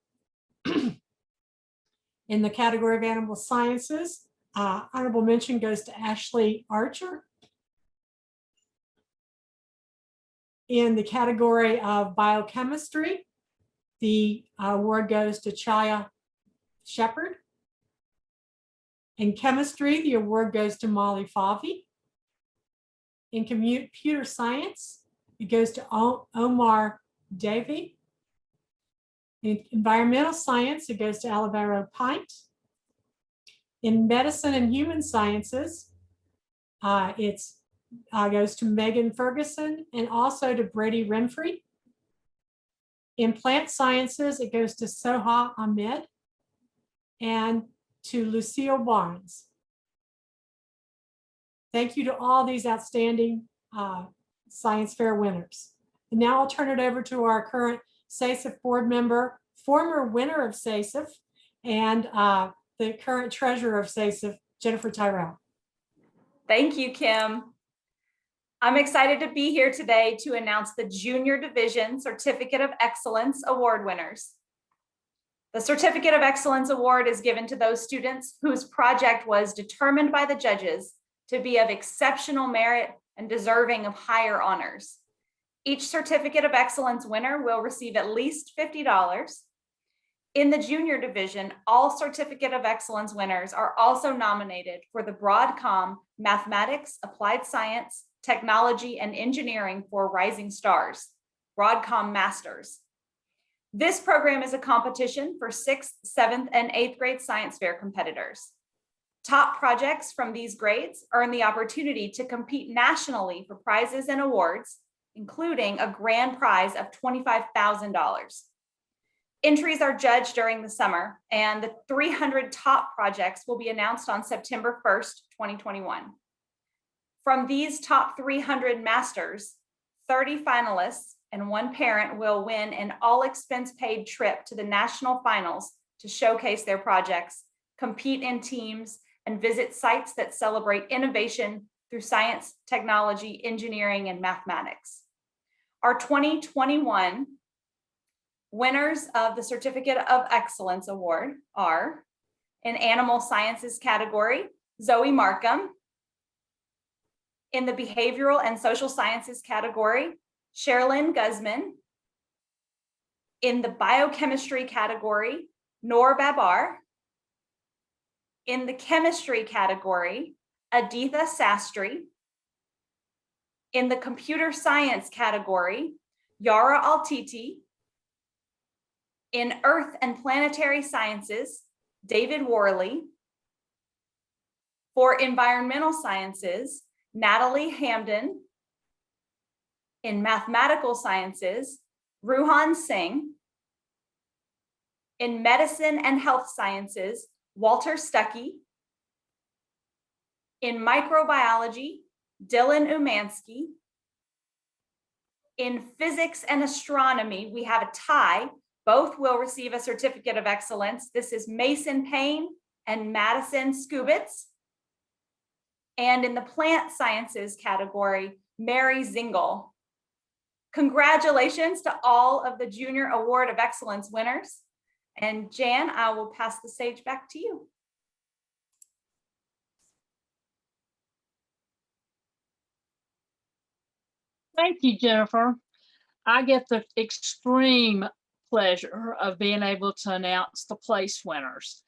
In the category of animal sciences, honorable mention goes to Ashley Archer. In the category of biochemistry, the award goes to Chaya Shepard. In chemistry, the award goes to Molly Favi. In computer science, it goes to Omar Davey. In environmental science, it goes to Alvaro Pint. In medicine and human sciences, it goes to Megan Ferguson and also to Brady Renfrey. In plant sciences, it goes to Soha Ahmed and to Lucille Barnes. Thank you to all these outstanding science fair winners. And now I'll turn it over to our current SASEF board member, former winner of SASEF, and the current treasurer of SASEF, Jennifer Tyrell. Thank you, Kim. I'm excited to be here today to announce the Junior Division Certificate of Excellence Award winners. The Certificate of Excellence Award is given to those students whose project was determined by the judges to be of exceptional merit and deserving of higher honors. Each Certificate of Excellence winner will receive at least $50. In the Junior Division, all Certificate of Excellence winners are also nominated for the Broadcom Mathematics, Applied Science, Technology, and Engineering for Rising Stars, Broadcom Masters. This program is a competition for 6th, 7th, and 8th grade science fair competitors. Top projects from these grades earn the opportunity to compete nationally for prizes and awards, including a grand prize of $25,000. Entries are judged during the summer, and the 300 top projects will be announced on September 1st, 2021. From these top 300 masters, 30 finalists and 1 parent will win an all-expense-paid trip to the national finals to showcase their projects, compete in teams, and visit sites that celebrate innovation through science, technology, engineering, and mathematics. Our 2021 winners of the Certificate of Excellence Award are, in Animal Sciences category, Zoe Markham. In the Behavioral and Social Sciences category, Sherilyn Guzman. In the Biochemistry category, Noor Babar. In the Chemistry category, Aditha Sastry. In the Computer Science category, Yara Altiti. In Earth and Planetary Sciences, David Worley. For Environmental Sciences, Natalie Hamden. In Mathematical Sciences, Ruhan Singh. In Medicine and Health Sciences, Walter Stuckey. In Microbiology, Dylan Umansky. In Physics and Astronomy, we have a tie. Both will receive a Certificate of Excellence. This is Mason Payne and Madison Skubitz. And in the Plant Sciences category, Mary Zingle. Congratulations to all of the Junior Award of Excellence winners. And Jan, I will pass the stage back to you. Thank you, Jennifer. I get the extreme pleasure of being able to announce the place winners.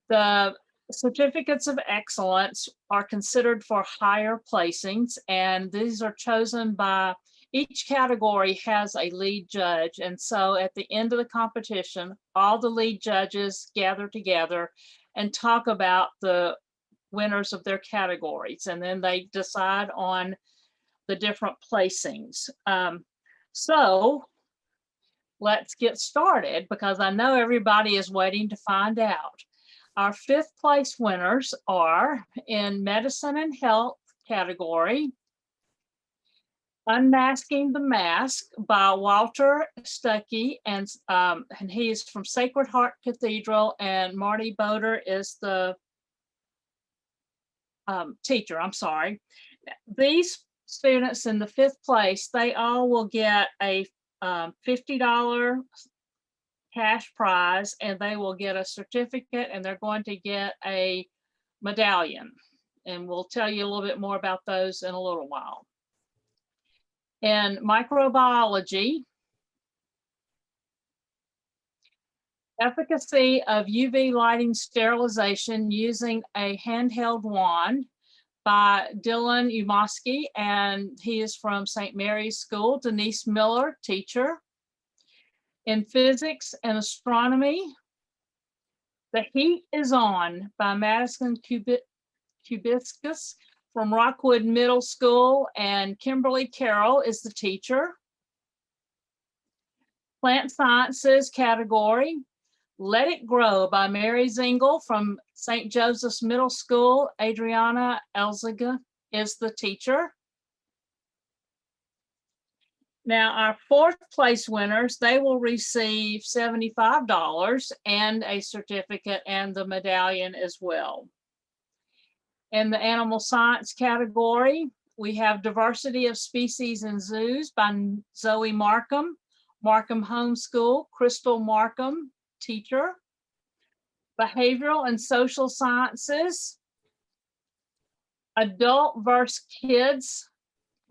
The Certificates of Excellence are considered for higher placings, and these are chosen by, each category has a lead judge. And so at the end of the competition, all the lead judges gather together and talk about the winners of their categories, and then they decide on the different placings. So let's get started, because I know everybody is waiting to find out. Our 5th place winners are in Medicine and Health category, Unmasking the Mask by Walter Stuckey, and he is from Sacred Heart Cathedral, and Marty Boder is the teacher, I'm sorry. These students in the 5th place, they all will get a $50 cash prize, and they will get a certificate, and they're going to get a medallion. And we'll tell you a little bit more about those in a little while. In microbiology, efficacy of UV lighting sterilization using a handheld wand by Dylan Umansky, and he is from St. Mary's School. Denise Miller, teacher. In Physics and Astronomy, The Heat is On by Madison Kubiscus from Rockwood Middle School, and Kimberly Carroll is the teacher. Plant Sciences category, Let It Grow by Mary Zingle from St. Joseph's Middle School. Adriana Elziga is the teacher. Now, our fourth place winners, they will receive $75 and a certificate and the medallion as well. In the animal science category, we have Diversity of Species in Zoos by Zoe Markham, Markham Homeschool, Crystal Markham, teacher. Behavioral and Social Sciences, Adult versus Kids,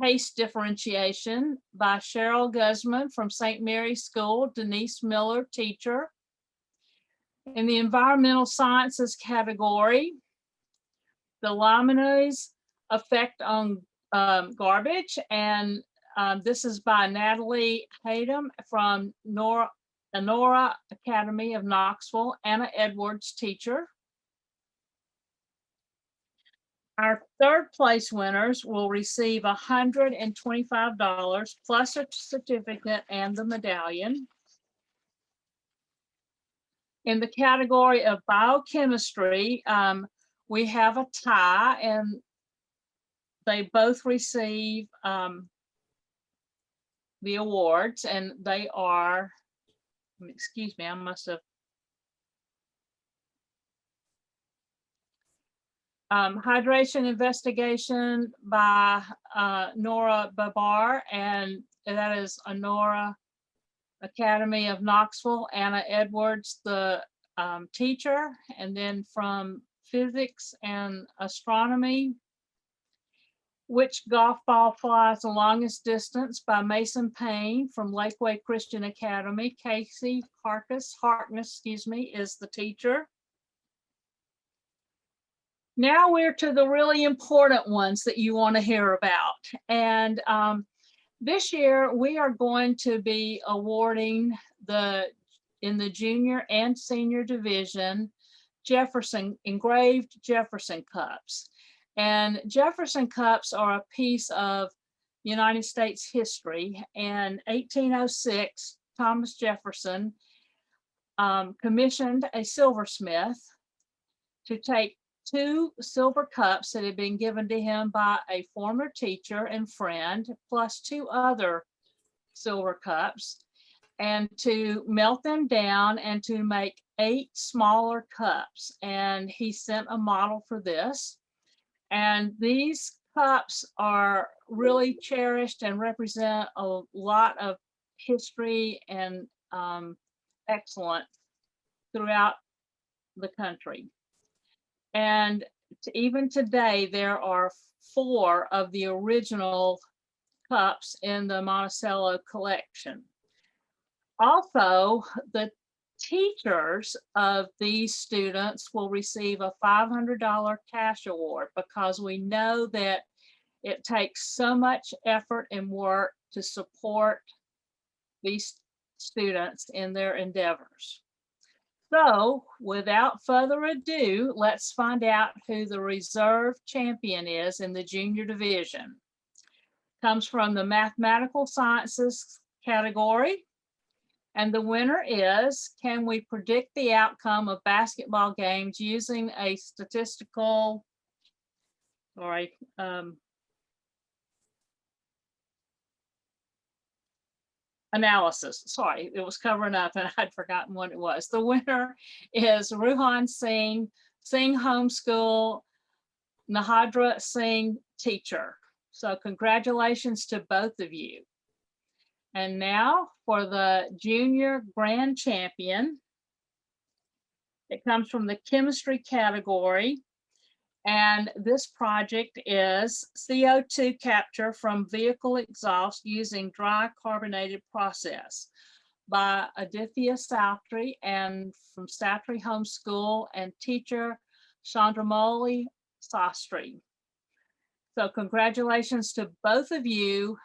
Case Differentiation by Cheryl Guzman from St. Mary's School, Denise Miller, teacher. In the Environmental Sciences category, the Lamina's Effect on Garbage, and this is by Natalie Hayden from Nora Academy of Knoxville, Anna Edwards, teacher. Our third place winners will receive $125 plus a certificate and the medallion. In the category of biochemistry, we have a tie, and they both receive the awards, and they are, excuse me, I must have. Hydration Investigation by Nora Babar, and that is a Nora Academy of Knoxville, Anna Edwards, the teacher. And then from Physics and Astronomy, Which Golf Ball Flies the Longest Distance by Mason Payne from Lakeway Christian Academy. Casey Harkness, is the teacher. Now we're to the really important ones that you want to hear about. And this year we are going to be awarding in the junior and senior division, engraved Jefferson cups. And Jefferson cups are a piece of United States history. And 1806, Thomas Jefferson commissioned a silversmith to take 2 silver cups that had been given to him by a former teacher and friend, plus 2 other silver cups, and to melt them down and to make 8 smaller cups. And he sent a model for this. And these cups are really cherished and represent a lot of history and excellence throughout the country. And even today, there are 4 of the original cups in the Monticello collection. Also, the teachers of these students will receive a $500 cash award, because we know that it takes so much effort and work to support these students in their endeavors. So without further ado, let's find out who the reserve champion is in the junior division. Comes from the mathematical sciences category. And the winner is, can we predict the outcome of basketball games using a statistical, analysis. Sorry, it was covering up and I'd forgotten what it was. The winner is Ruhan Singh Homeschool, Nahadra Singh, teacher. So congratulations to both of you. And now for the junior grand champion. It comes from the chemistry category. And this project is CO2 capture from vehicle exhaust using dry carbonated process by Aditya Sastry and from Sastry Homeschool and teacher Chandramoli Sastry. So congratulations to both of you.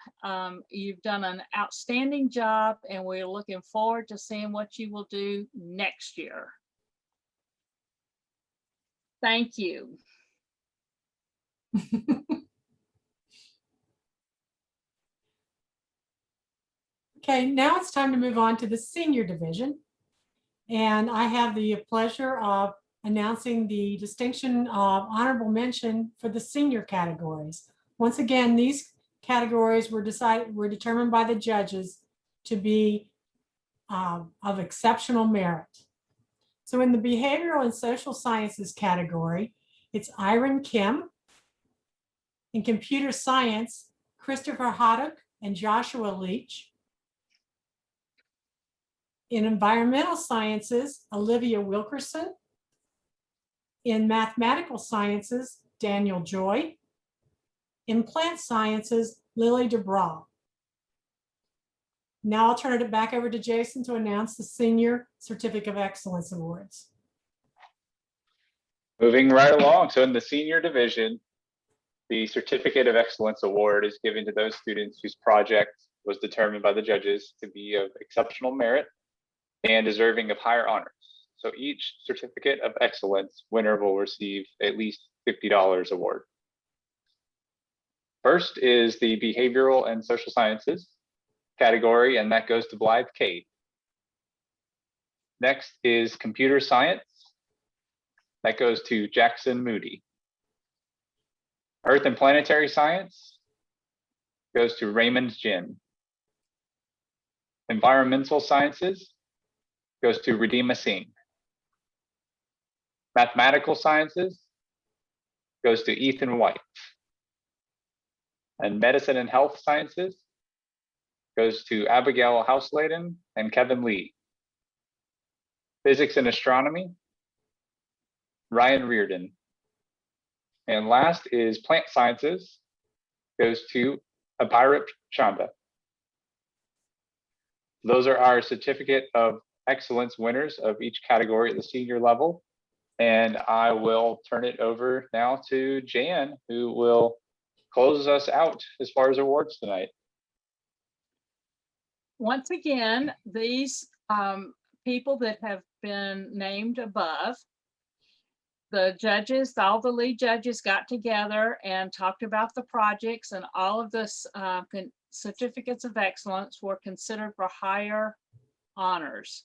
You've done an outstanding job, and we're looking forward to seeing what you will do next year. Thank you. Okay, now it's time to move on to the senior division. And I have the pleasure of announcing the distinction of honorable mention for the senior categories. Once again, these categories were determined by the judges to be of exceptional merit. So in the behavioral and social sciences category, it's Iron Kim. In computer science, Christopher Haddock and Joshua Leach. In environmental sciences, Olivia Wilkerson. In mathematical sciences, Daniel Joy. In plant sciences, Lily DeBraw. Now I'll turn it back over to Jason to announce the Senior Certificate of Excellence Awards. Moving right along. So in the senior division, the Certificate of Excellence Award is given to those students whose project was determined by the judges to be of exceptional merit and deserving of higher honors. So each Certificate of Excellence winner will receive at least $50 award. First is the Behavioral and Social Sciences category, and that goes to Blythe Cade. Next is Computer Science. That goes to Jackson Moody. Earth and Planetary Science goes to Raymond Jin. Environmental Sciences goes to Redeema Singh. Mathematical Sciences goes to Ethan White. And Medicine and Health Sciences goes to Abigail Houseleden and Kevin Lee. Physics and Astronomy, Ryan Reardon. And last is Plant Sciences, goes to Abhirat Chanda. Those are our Certificate of Excellence winners of each category at the senior level. And I will turn it over now to Jan, who will close us out as far as awards tonight. Once again, these people that have been named above, the judges, all the lead judges got together and talked about the projects, and all of this certificates of excellence were considered for higher honors.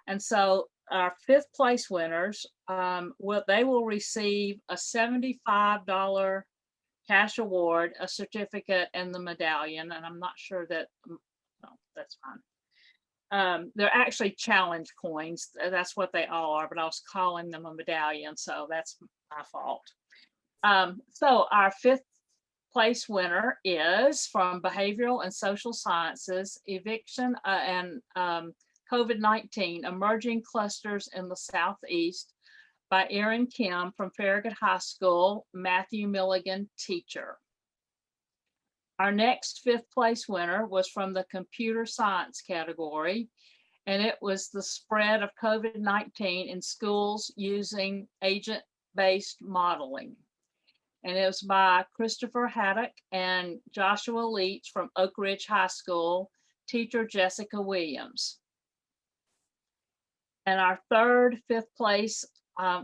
And so our fifth place winners, they will receive a $75 cash award, a certificate, and the medallion. And I'm not sure that, no, that's fine. They're actually challenge coins. That's what they all are, but I was calling them a medallion, so that's my fault. So our fifth place winner is from Behavioral and Social Sciences, Eviction and COVID-19, Emerging Clusters in the Southeast, by Erin Kim from Farragut High School, Matthew Milligan, teacher. Our next fifth place winner was from the Computer Science category, and it was the spread of COVID-19 in schools using agent-based modeling. And it was by Christopher Haddock and Joshua Leach from Oak Ridge High School, teacher Jessica Williams. And our third fifth place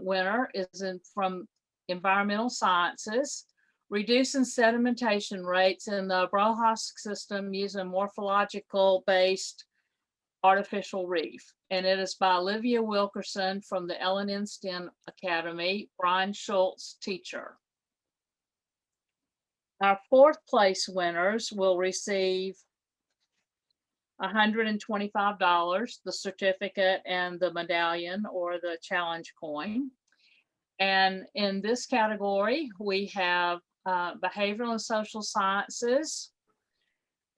winner is from Environmental Sciences, Reducing Sedimentation Rates in the Brohas system using morphological based artificial reef. And it is by Olivia Wilkerson from the L&N STEM Academy, Brian Schultz, teacher. Our fourth place winners will receive $125, the certificate and the medallion or the challenge coin. And in this category, we have Behavioral and Social Sciences,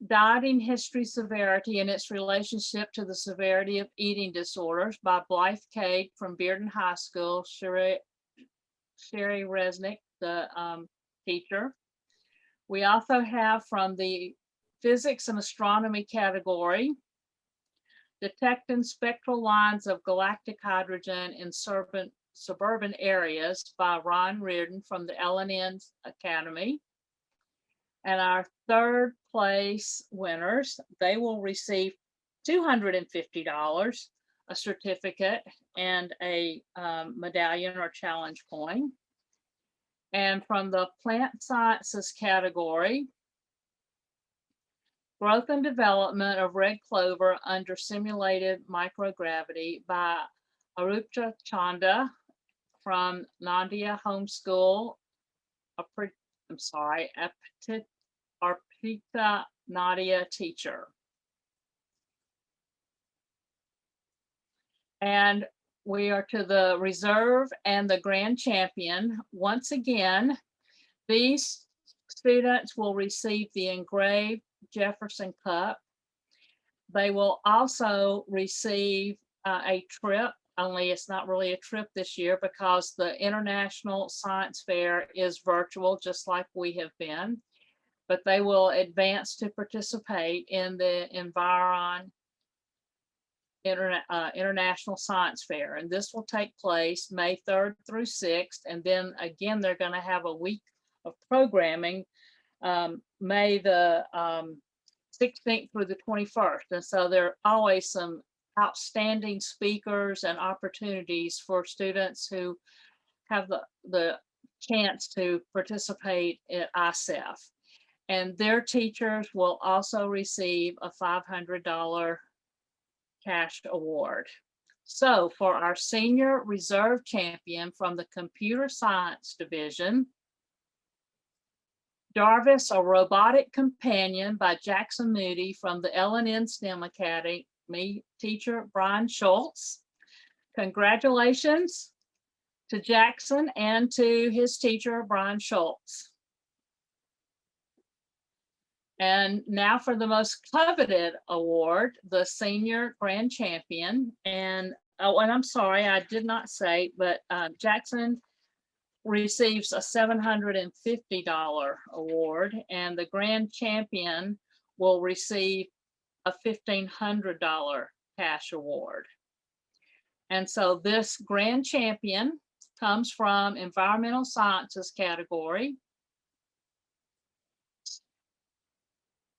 Dieting History Severity and its Relationship to the Severity of Eating Disorders by Blythe Cade from Bearden High School, Sherry Resnick, the teacher. We also have from the Physics and Astronomy category, Detecting Spectral Lines of Galactic Hydrogen in Suburban Areas by Ron Reardon from the L&N Academy. And our third place winners, they will receive $250, a certificate, and a medallion or challenge coin. And from the Plant Sciences category, Growth and Development of Red Clover under Simulated Microgravity by Arupta Chanda from Nandia Homeschool, Rashika Nadia teacher. And we are to the reserve and the grand champion. Once again, these students will receive the Engraved Jefferson Cup. They will also receive a trip, only it's not really a trip this year because the International Science Fair is virtual, just like we have been. But they will advance to participate in the Environ International Science Fair. And this will take place May 3rd through 6th. And then again, they're going to have a week of programming May the 16th through the 21st. And so there are always some outstanding speakers and opportunities for students who have the chance to participate at SASEF. And their teachers will also receive a $500 cash award. So for our senior reserve champion from the computer science division, Jarvis, a robotic companion by Jackson Moody from the L&N STEM Academy, teacher Brian Schultz. Congratulations to Jackson and to his teacher, Brian Schultz. And now for the most coveted award, the senior grand champion. And oh, and I'm sorry, I did not say, but Jackson receives a $750 award, and the grand champion will receive a $1,500 cash award. And so this grand champion comes from environmental sciences category.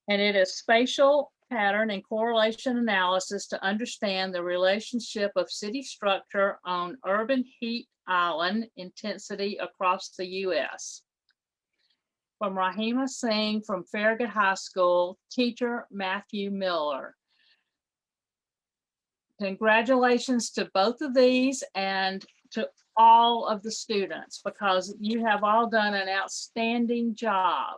And it is spatial pattern and correlation analysis to understand the relationship of city structure on urban heat island intensity across the US. From Rahima Singh from Farragut High School, teacher Matthew Miller. Congratulations to both of these and to all of the students, because you have all done an outstanding job.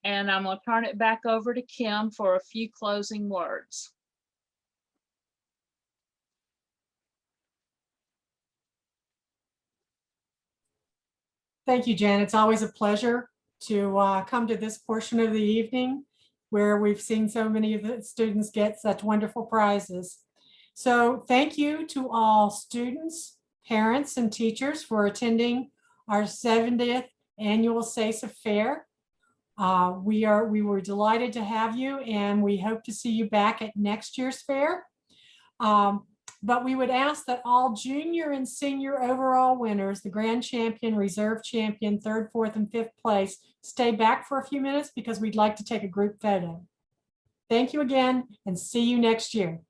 And I'm going to turn it back over to Kim for a few closing words. Thank you, Jan. It's always a pleasure to come to this portion of the evening where we've seen so many of the students get such wonderful prizes. So thank you to all students, parents, and teachers for attending our 70th annual SASEF Fair. We were delighted to have you, and we hope to see you back at next year's fair. But we would ask that all junior and senior overall winners, the grand champion, reserve champion, 3rd, 4th, and 5th place, stay back for a few minutes because we'd like to take a group photo. Thank you again, and see you next year.